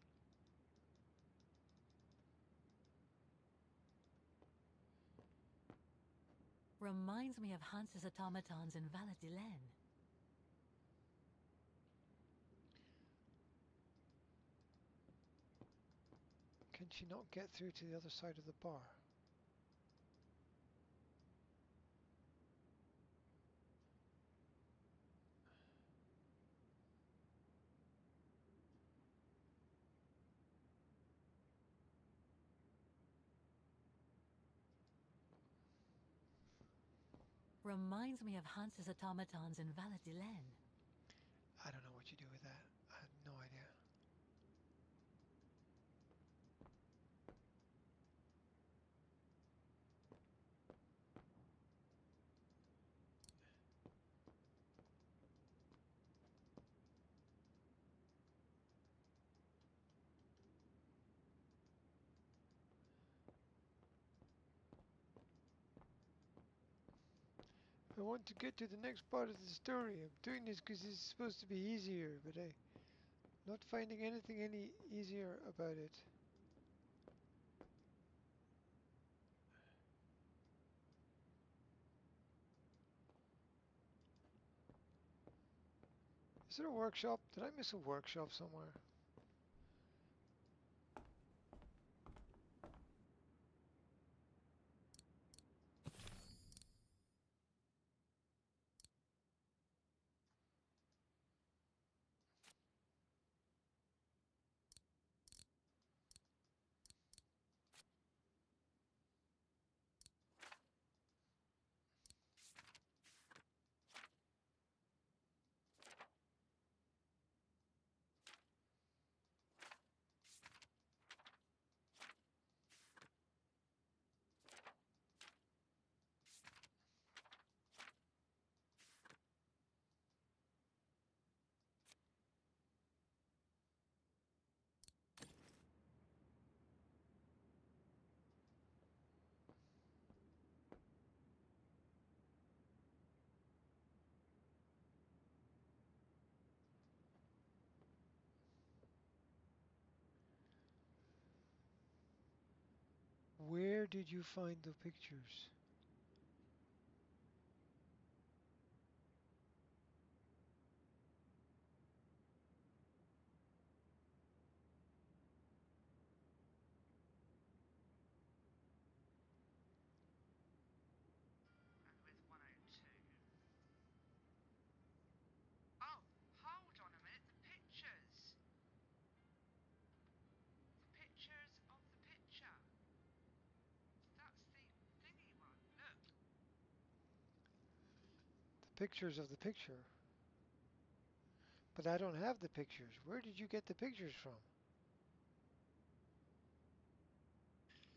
Reminds me of Hans's automatons in Valadilene.
Can she not get through to the other side of the bar?
Reminds me of Hans's automatons in Valadilene.
I don't know what you do with that. I have no idea. I want to get to the next part of the story. I'm doing this because it's supposed to be easier, but I'm not finding anything any easier about it. Is there a workshop? Did I miss a workshop somewhere? Where did you find the pictures?
And with 102. Oh, hold on a minute. The pictures. The pictures of the picture. That's the thingy one. Look.
The pictures of the picture. But I don't have the pictures. Where did you get the pictures from?
Oh, just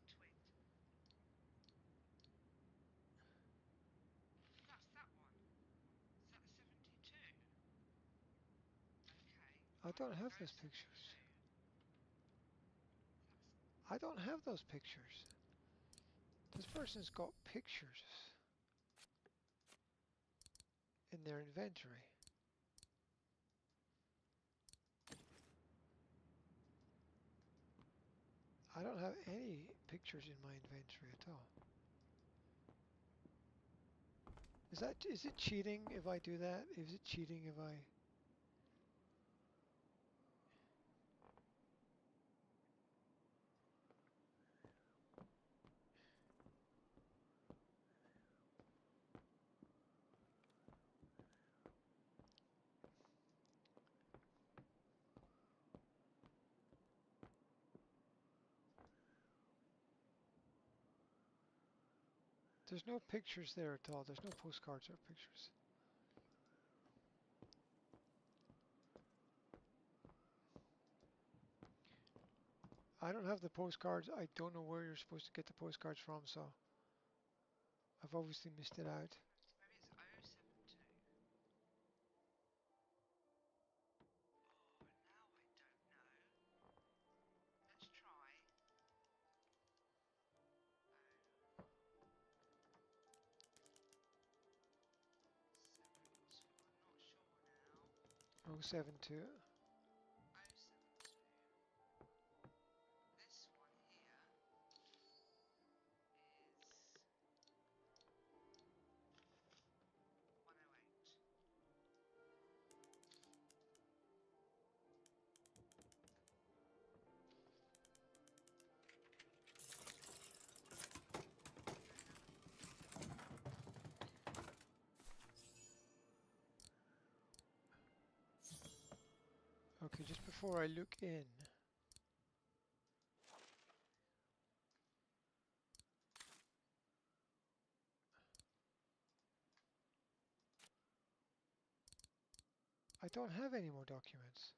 twigged. That's that one. Is that 72? Okay.
I
Right,
don't
I'll
have
go
those
72.
pictures.
That's
I don't have those pictures. This person's got pictures in their inventory. I don't have any pictures in my inventory at all. Is it cheating if I do that? Is it cheating if I... There's no pictures there at all. There's no postcards or pictures. I don't have the postcards. I don't know where you're supposed to get the postcards from, so I've obviously missed it out.
Maybe it's 072. Oh, now I don't know. Let's try. Oh, 72. I'm not sure now.
072.
072. This one here is 108.
Okay, just before I look in, I don't have any more documents.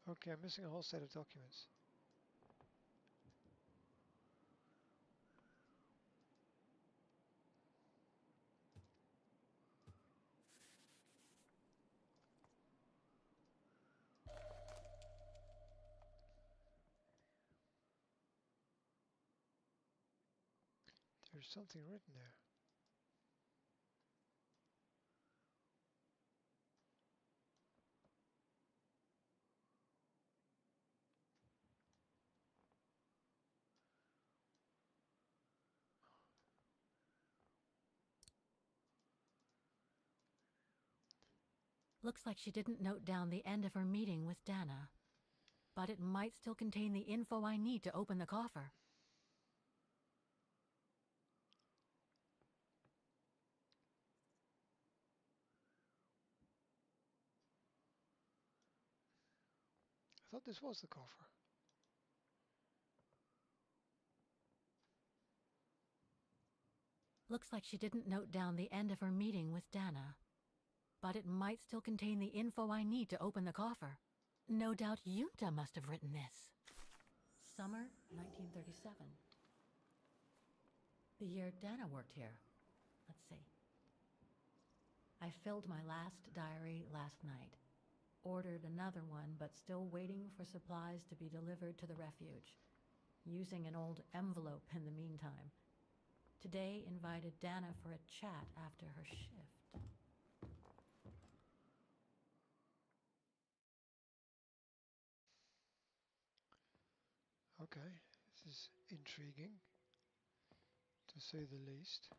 Okay, I'm missing a whole set of documents. There's something written there.
Looks like she didn't note down the end of her meeting with Dana. But it might still contain the info I need to open the coffer.
I thought this was the coffer.
Looks like she didn't note down the end of her meeting with Dana. But it might still contain the info I need to open the coffer. No doubt Yunta must have written this. Summer 1937. The year Dana worked here. Let's see. I filled my last diary last night. Ordered another one, but still waiting for supplies to be delivered to the refuge. Using an old envelope in the meantime. Today invited Dana for a chat after her shift.
Okay, this is intriguing, to say the least.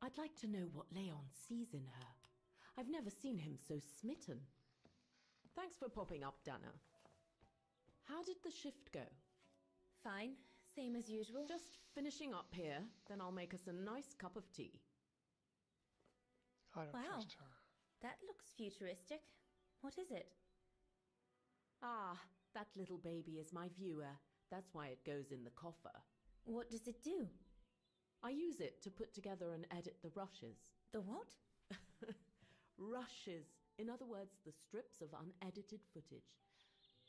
I'd like to know what Leon sees in her. I've never seen him so smitten. Thanks for popping up, Dana. How did the shift go?
Fine, same as usual.
Just finishing up here, then I'll make us a nice cup of tea.
I don't
Wow.
trust her.
That looks futuristic. What is it?
Ah, that little baby is my viewer. That's why it goes in the coffer.
What does it do?
I use it to put together and edit the rushes.
The what?
Rushes. In other words, the strips of unedited footage.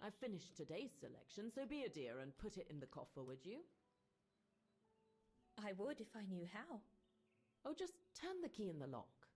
I've finished today's selection, so be a dear and put it in the coffer, would you?
I would if I knew how.
Oh, just turn the key in the lock.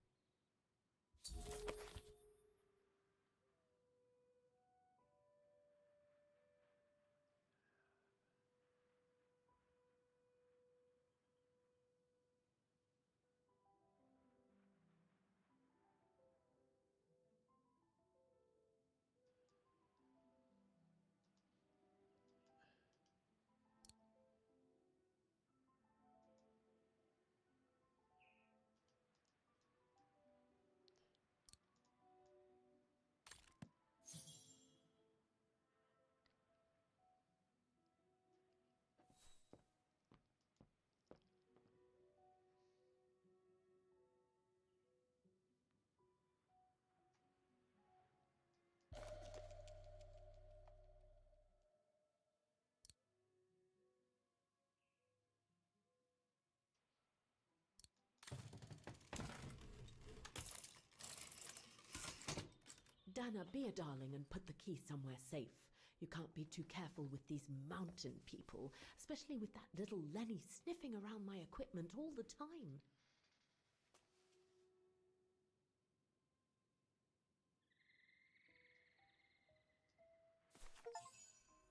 Dana, be a darling and put the key somewhere safe. You can't be too careful with these mountain people, especially with that little Lenny sniffing around my equipment all the time.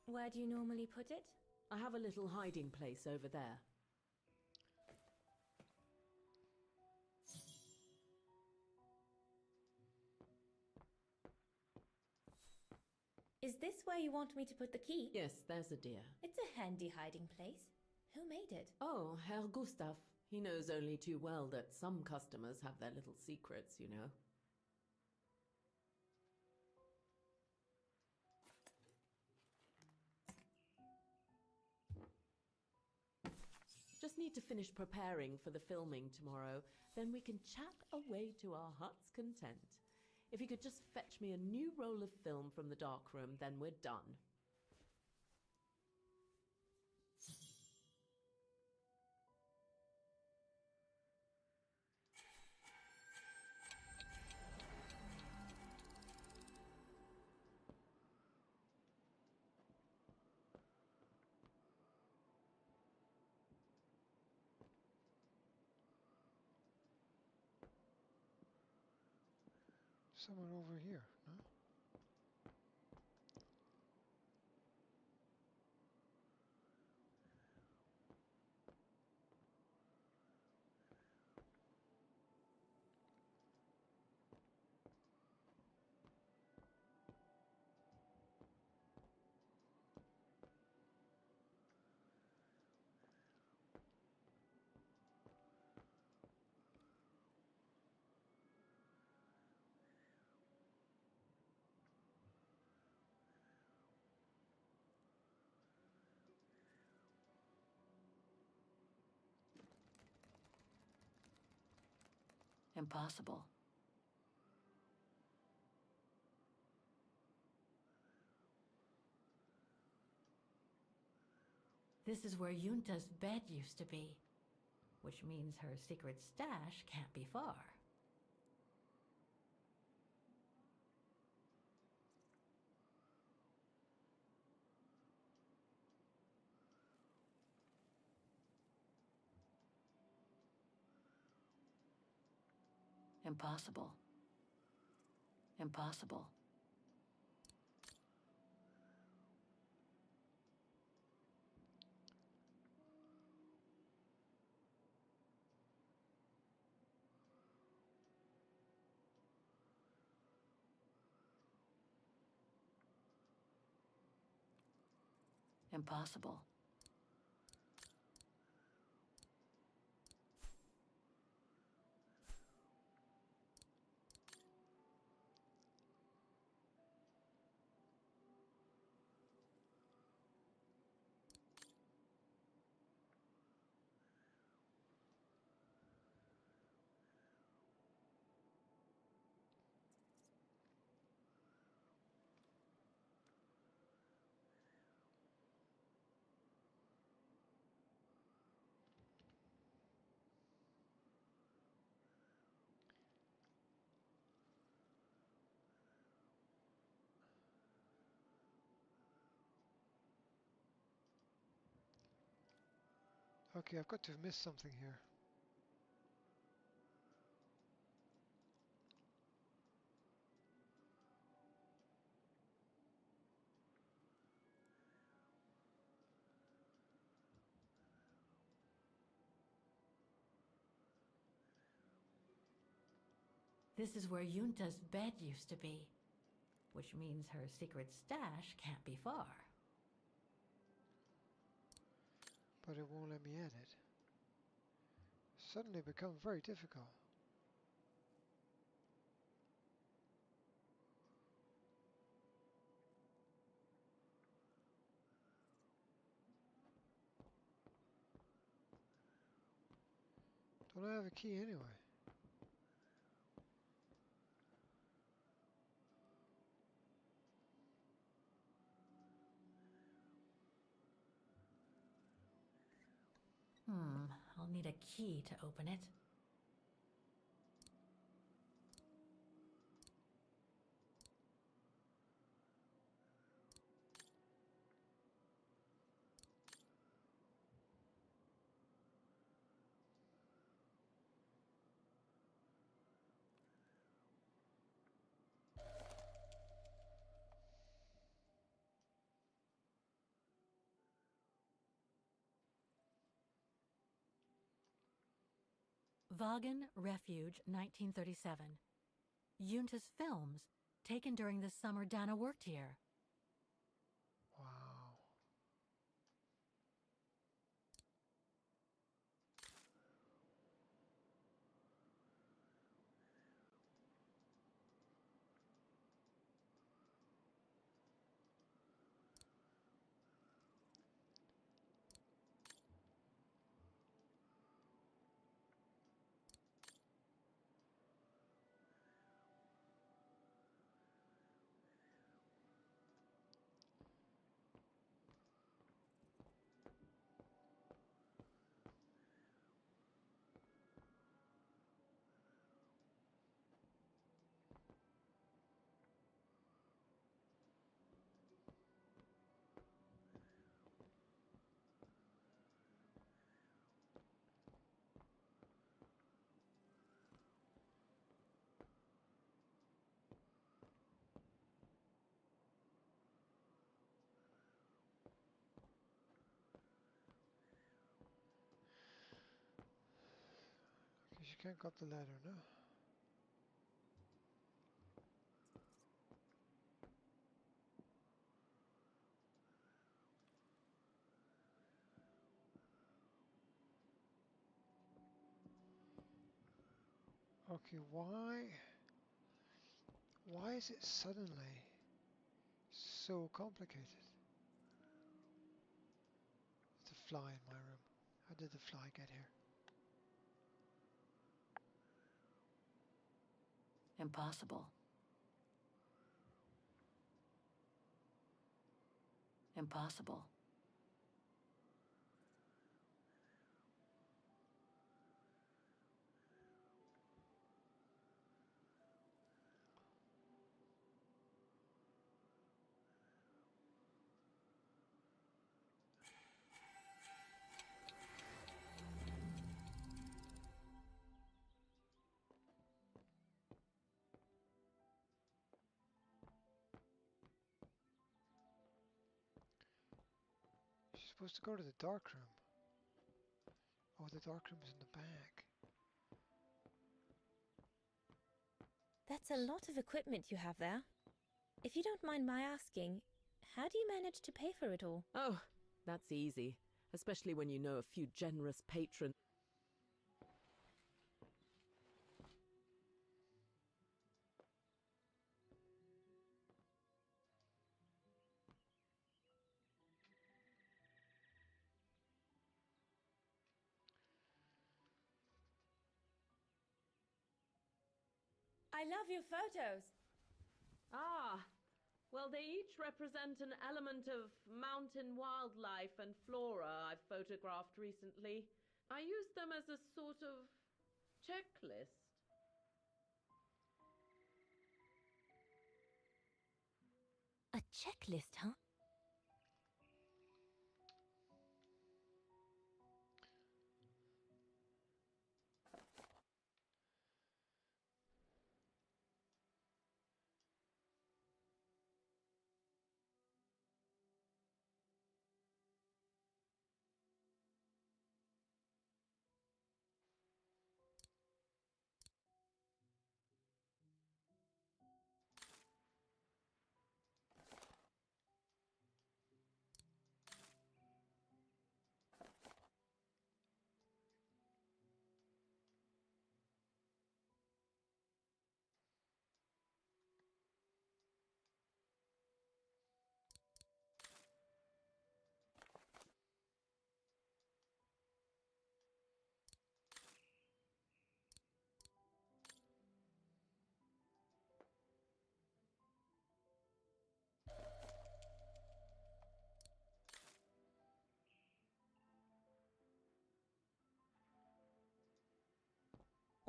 Where do you normally put it?
I have a little hiding place over there.
Is this where you want me to put the key?
Yes, there's a dear.
It's a handy hiding place. Who made it?
Oh, Herr Gustav. He knows only too well that some customers have their little secrets, you know. Just need to finish preparing for the filming tomorrow. Then we can chat away to our heart's content. If you could just fetch me a new roll of film from the darkroom, then we're done.
Someone over here, no?
Impossible. This is where Yunta's bed used to be, which means her secret stash can't be far. Impossible. Impossible. Impossible.
Okay, I've got to have missed something here.
This is where Yunta's bed used to be, which means her secret stash can't be far.
But it won't let me edit. Suddenly become very difficult. Don't I have a key anyway?
I'll need a key to open it. Vaughan Refuge, 1937. Yunta's films, taken during the summer Dana worked here.
Wow. Guess you can't got the ladder, no? Okay, why is it suddenly so complicated? There's a fly in my room. How did the fly get here?
Impossible. Impossible.
She's supposed to go to the dark room. Oh, the dark room's in the back.
That's a lot of equipment you have there. If you don't mind my asking, how do you manage to pay for it all?
Oh, that's easy, especially when you know a few generous patrons.
I love your photos.
Ah, well, they each represent an element of mountain wildlife and flora I've photographed recently. I use them as a sort of checklist.
A checklist, huh?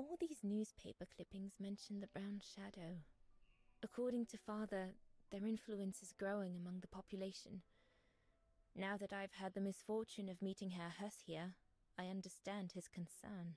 All these newspaper clippings mention the brown shadow. According to Father, their influence is growing among the population. Now that I've had the misfortune of meeting Herr Huss here, I understand his concern.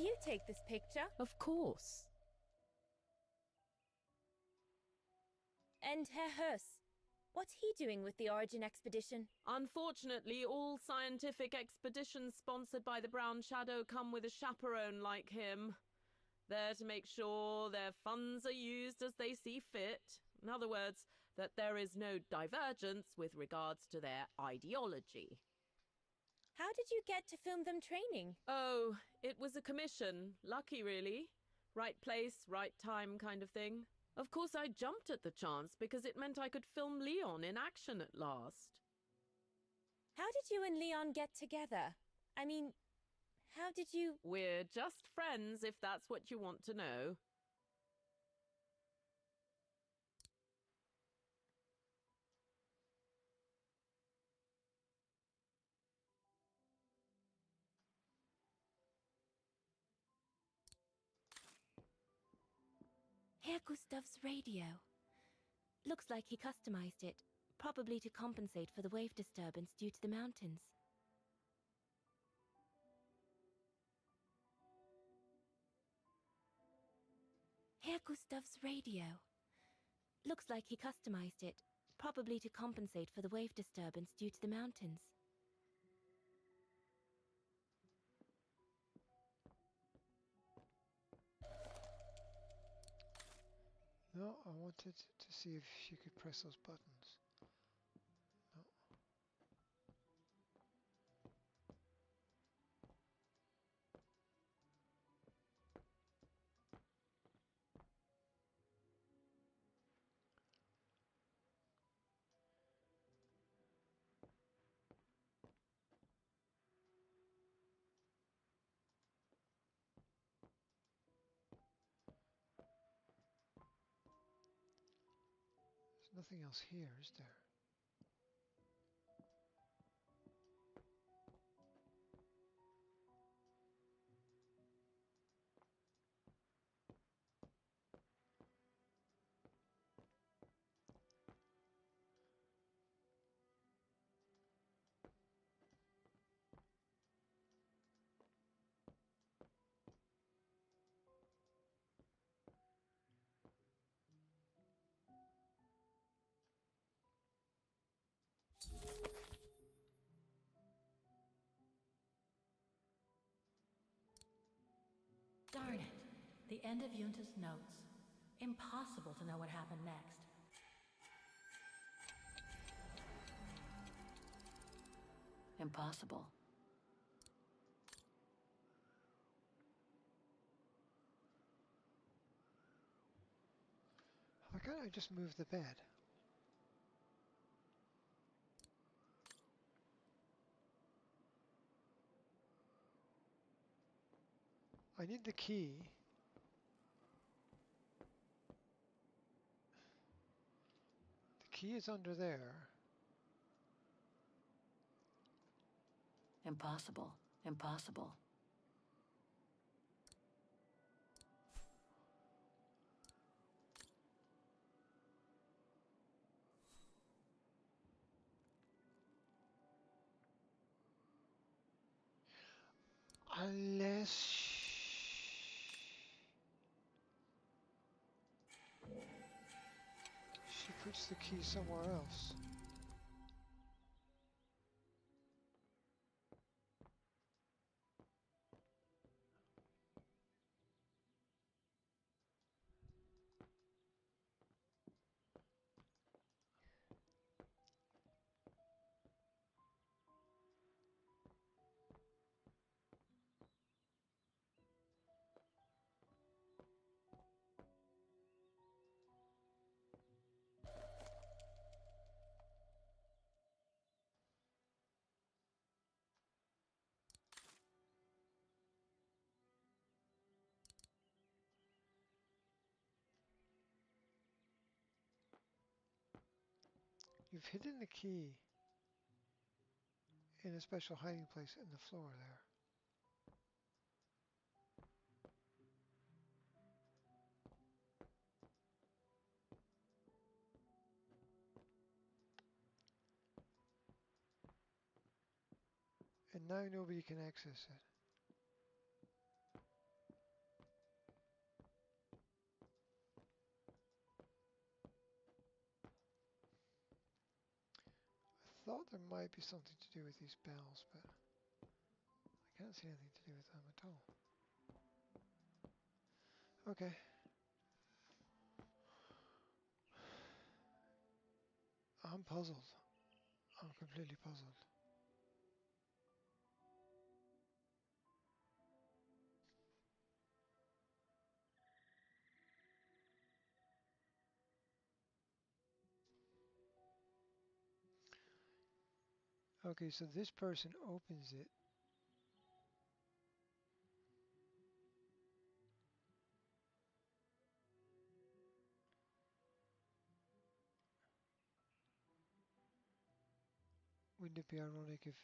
you take this picture?
Of course.
And Herr Hurst, what's he doing with the Origin expedition?
Unfortunately, all scientific expeditions sponsored by the Brown Shadow come with a chaperone like him. There to make sure their funds are used as they see fit. In other words, that there is no divergence with regards to their ideology.
How did you get to film them training?
Oh, it was a commission. Lucky, really. Right place, right time kind of thing. Of course, I jumped at the chance because it meant I could film Leon in action at last.
How did you and Leon get together? I mean, how did you...
We're just friends, if that's what you want to know.
Herr Gustav's radio. Looks like he customized it, probably to compensate for the wave disturbance due to the mountains. Herr Gustav's radio. Looks like he customized it, probably to compensate for the wave disturbance due to the mountains.
No, I wanted to see if she could press those buttons. No. There's nothing else here, is there?
Darn it. The end of Yunta's notes. Impossible to know what happened next. Impossible.
Why can't I just move the bed? I need the key. The key is under there.
Impossible. Impossible.
Unless she puts the key somewhere else. You've hidden the key in a special hiding place in the floor there. And now nobody can access it. There might be something to do with these bells, but I can't see anything to do with them at all. Okay. I'm puzzled. I'm completely puzzled. Okay, so this person opens it. Wouldn't it be ironic if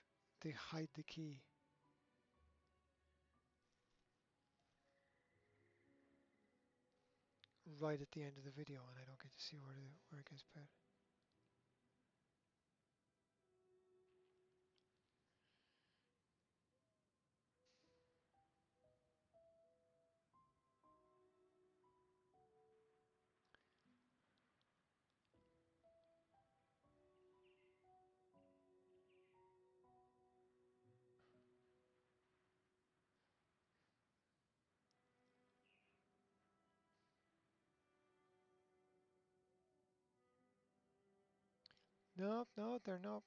they hide the key right at the end of the video and I don't get to see where it gets put? Nope, no, they're not.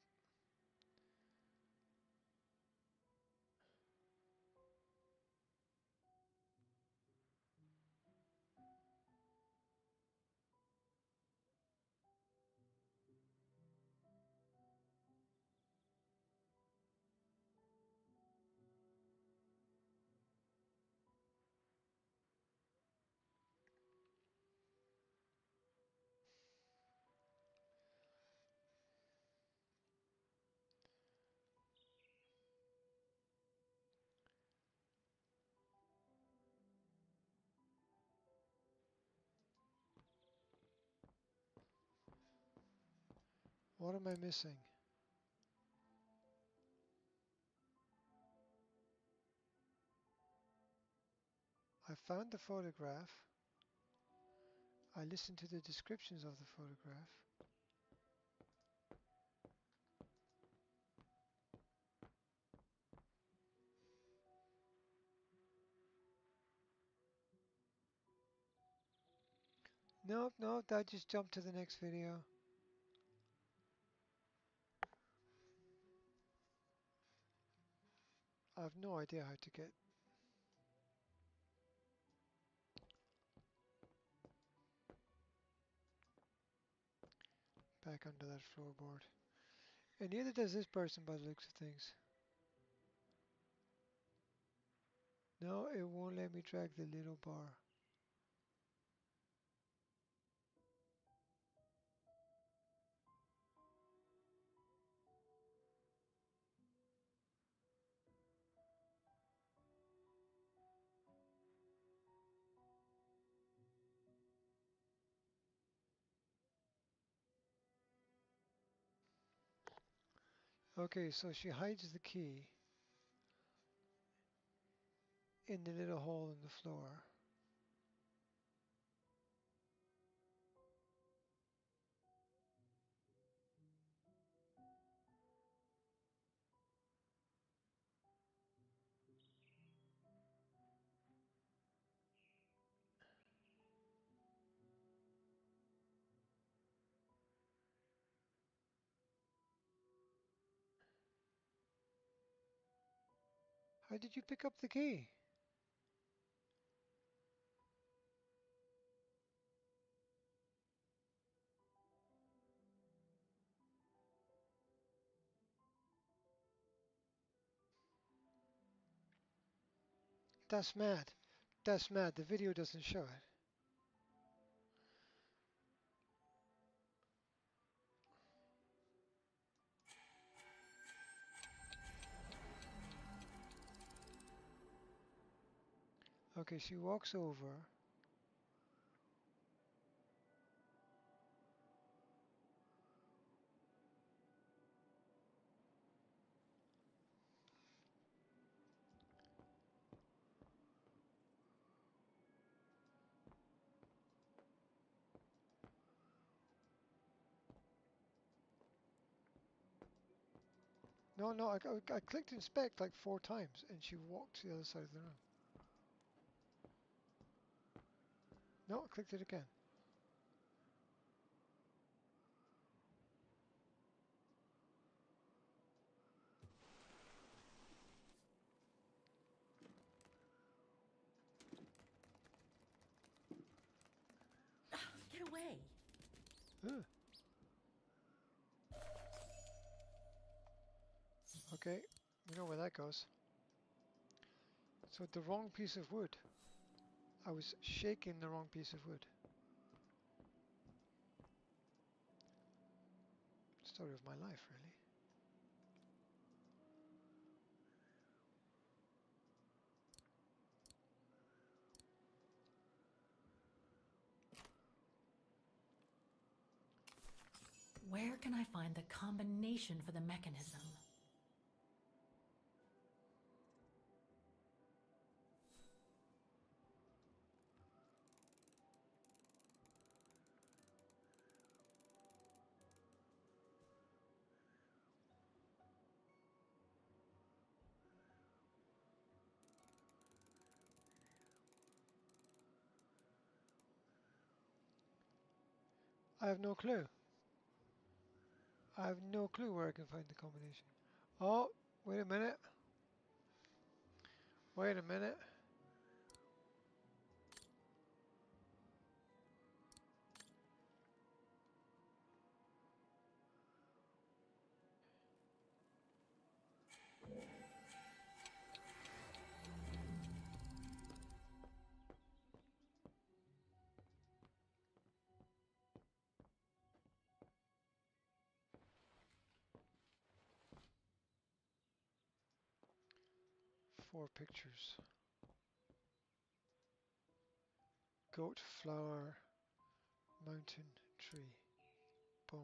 What am I missing? I found the photograph. I listened to the descriptions of the photograph. Nope, nope, I just jumped to the next video. I have no idea how to get back onto that floorboard. And neither does this person by the looks of things. No, it won't let me drag the little bar. Okay, so she hides the key in the little hole in the floor. How did you pick up the key? That's mad. That's mad. The video doesn't show it. Okay, she walks over. No, no, I clicked inspect like 4 times and she walked to the other side of the room. No, I clicked it again.
Get away!
Ugh. Okay, we know where that goes. So the wrong piece of wood. I was shaking the wrong piece of wood. Story of my life, really.
Where can I find the combination for the mechanism?
I have no clue. I have no clue where I can find the combination. Oh, wait a minute. Wait a minute. Four pictures. Goat, flower, mountain, tree. Boom.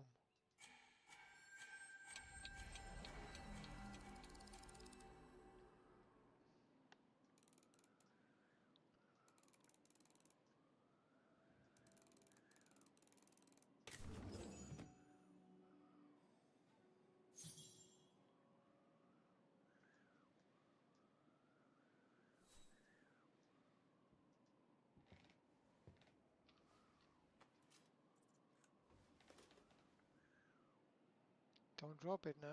Don't drop it now.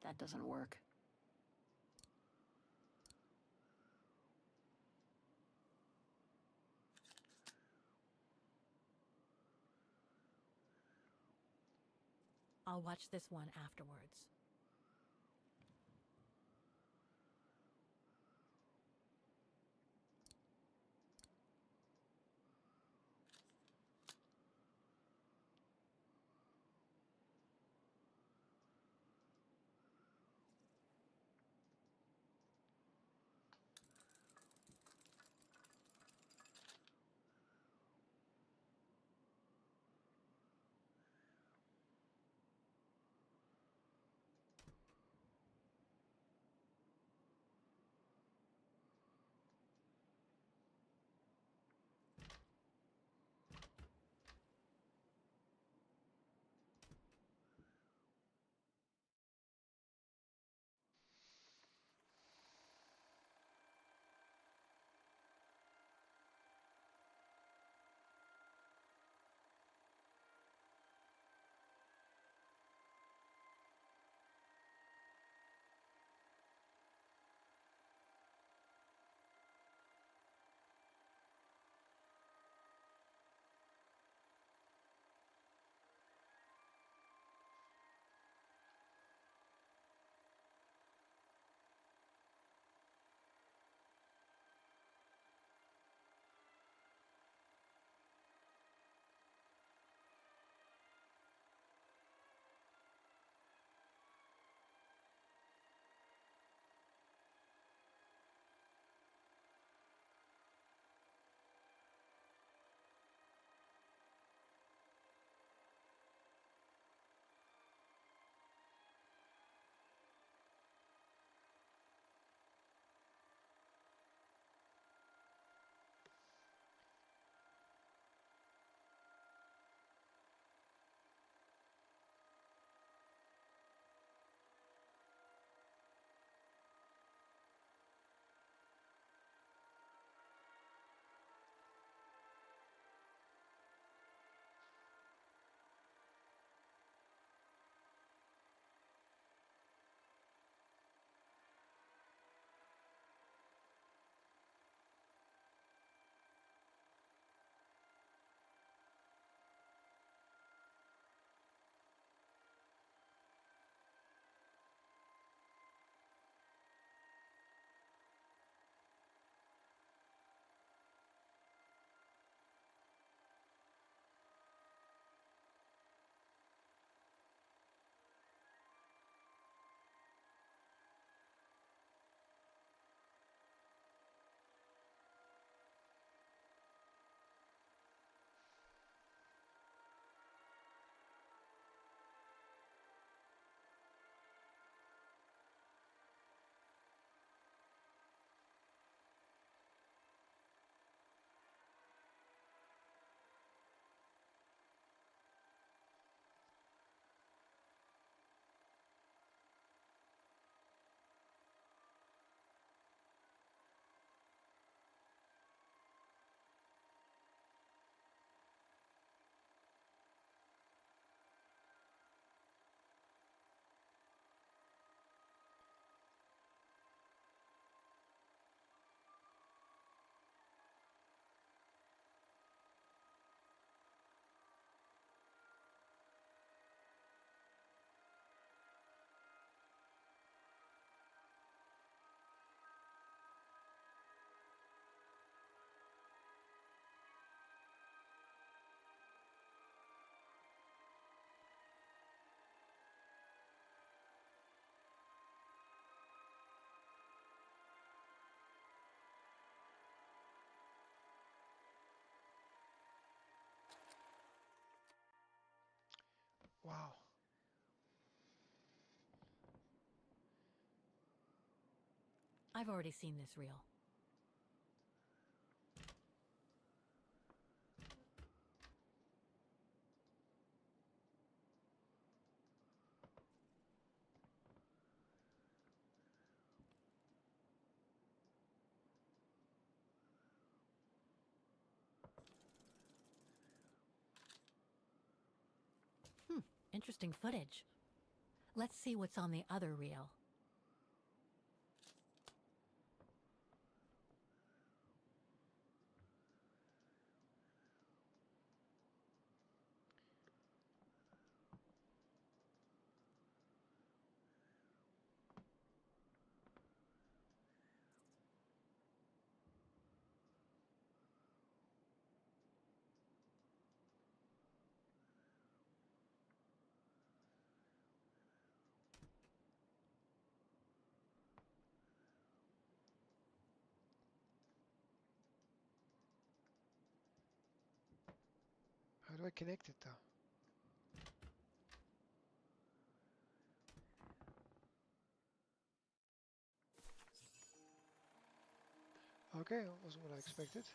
That doesn't work. I'll watch this one afterwards. I've already seen this reel. Interesting footage. Let's see what's on the other reel.
How do I connect it though? Okay, that wasn't what I expected.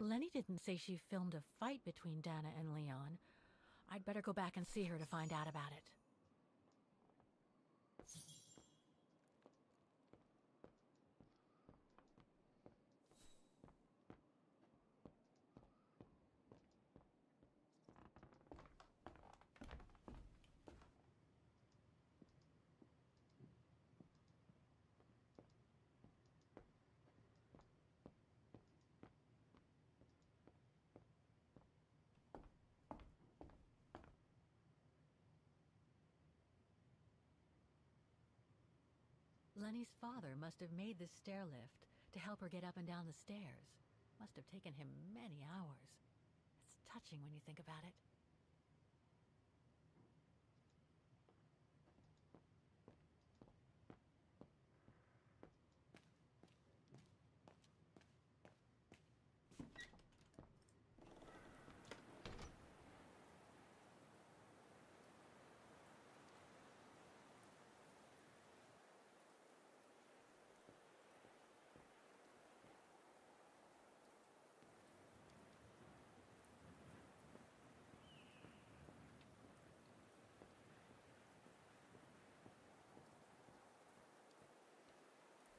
Lenny didn't say she filmed a fight between Dana and Leon. I'd better go back and see her to find out about it. Lenny's father must have made this stair lift to help her get up and down the stairs. Must have taken him many hours. It's touching when you think about it.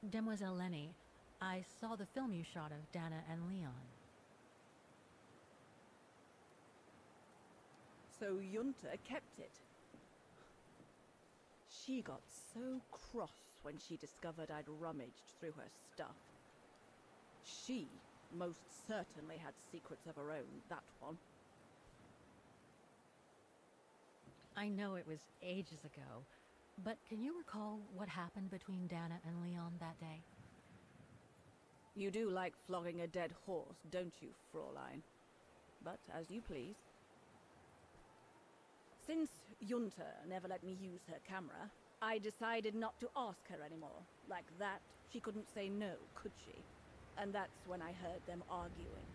Demoiselle Lenny, I saw the film you shot of Dana and Leon.
So Junta kept it. She got so cross when she discovered I'd rummaged through her stuff. She most certainly had secrets of her own, that one.
I know it was ages ago, but can you recall what happened between Dana and Leon that day?
You do like flogging a dead horse, don't you, Fraulein? But as you please. Since Junta never let me use her camera, I decided not to ask her anymore. Like that, she couldn't say no, could she? And that's when I heard them arguing.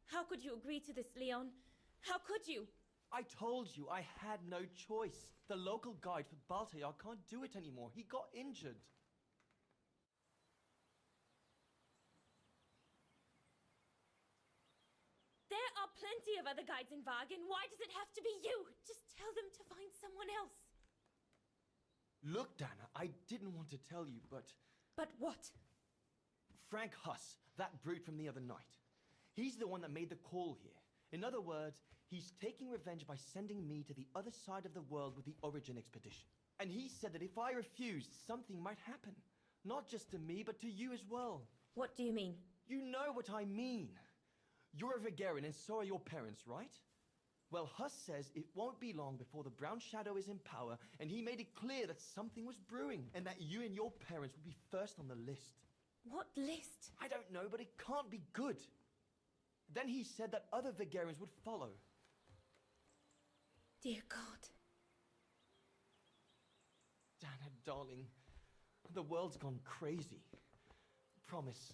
How could you agree to this, Leon? How could you?
I told you I had no choice. The local guide for Baltayar can't do it anymore. He got injured.
There are plenty of other guides in Wagen. Why does it have to be you? Just tell them to find someone else.
Look, Dana, I didn't want to tell you, but...
But what?
Frank Huss, that brute from the other night. He's the one that made the call here. In other words, he's taking revenge by sending me to the other side of the world with the Origin expedition. And he said that if I refused, something might happen. Not just to me, but to you as well.
What do you mean?
You know what I mean. You're a Vegarian and so are your parents, right? Well, Huss says it won't be long before the Brown Shadow is in power, and he made it clear that something was brewing, and that you and your parents would be first on the list.
What list?
I don't know, but it can't be good. Then he said that other Vegarians would follow.
Dear God.
Dana, darling, the world's gone crazy. Promise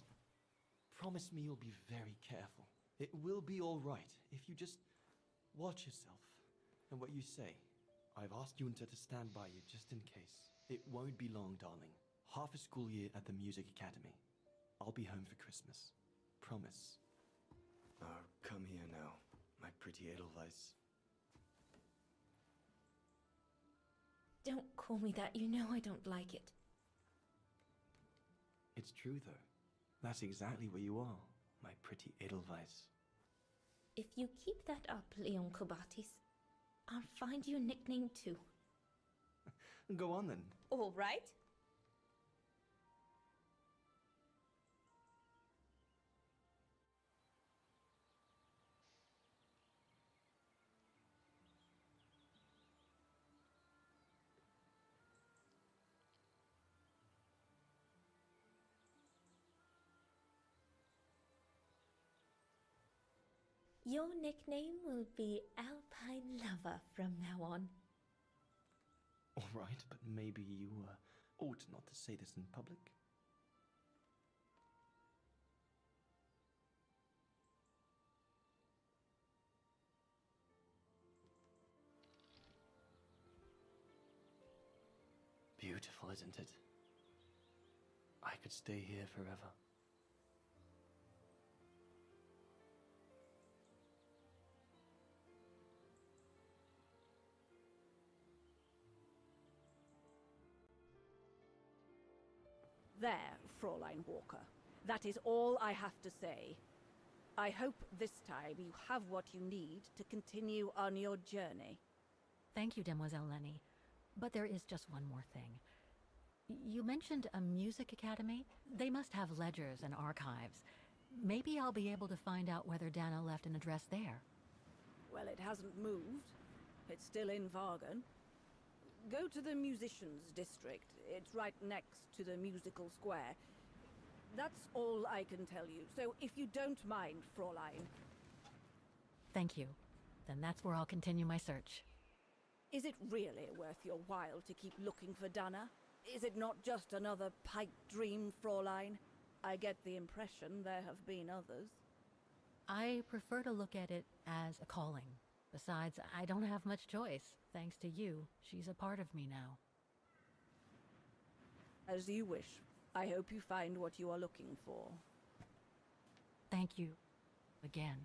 me you'll be very careful. It will be all right if you just watch yourself and what you say. I've asked Junta to stand by you just in case. It won't be long, darling. Half a school year at the Music Academy. I'll be home for Christmas. Promise.
Oh, come here now, my pretty Edelweiss.
Don't call me that. You know I don't like it.
It's true, though. That's exactly where you are, my pretty Edelweiss.
If you keep that up, Leon Kobatis, I'll find you a nickname too.
Go on, then.
All right. Your nickname will be Alpine Lover from now on.
All right, but maybe you ought not to say this in public. beautiful, isn't it? I could stay here forever.
There, Fraulein Walker. That is all I have to say. I hope this time you have what you need to continue on your journey.
Thank you, Demoiselle Lenny. But there is just one more thing. You mentioned a music academy? They must have ledgers and archives. Maybe I'll be able to find out whether Dana left an address there.
Well, it hasn't moved. It's still in Vargan. Go to the musicians' district. It's right next to the musical square. That's all I can tell you, so if you don't mind, Fraulein.
Thank you. Then that's where I'll continue my search.
Is it really worth your while to keep looking for Dana? Is it not just another pipe dream, Fraulein? I get the impression there have been others.
I prefer to look at it as a calling. Besides, I don't have much choice. Thanks to you, she's a part of me now.
As you wish. I hope you find what you are looking for.
Thank you. Again.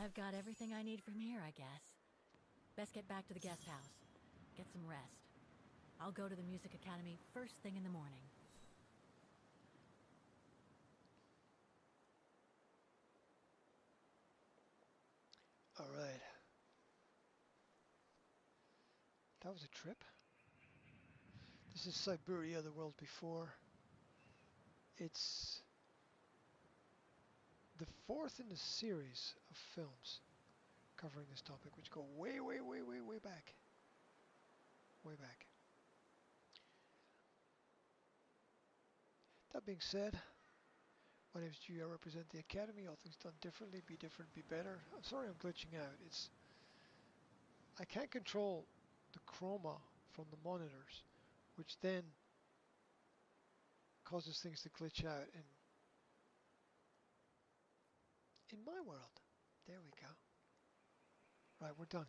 I've got everything I need from here, I guess. Best get back to the guest house. Get some rest. I'll go to the Music Academy first thing in the morning.
All right. That was a trip. This is Siberia, the world before. It's the fourth in the series of films covering this topic, which go way, way, way, way, way back. Way back. That being said, my name is G. I represent the Academy. All things done differently. Be different, be better. I'm sorry I'm glitching out. I can't control the chroma from the monitors, which then causes things to glitch out in my world. There we go. Right, we're done.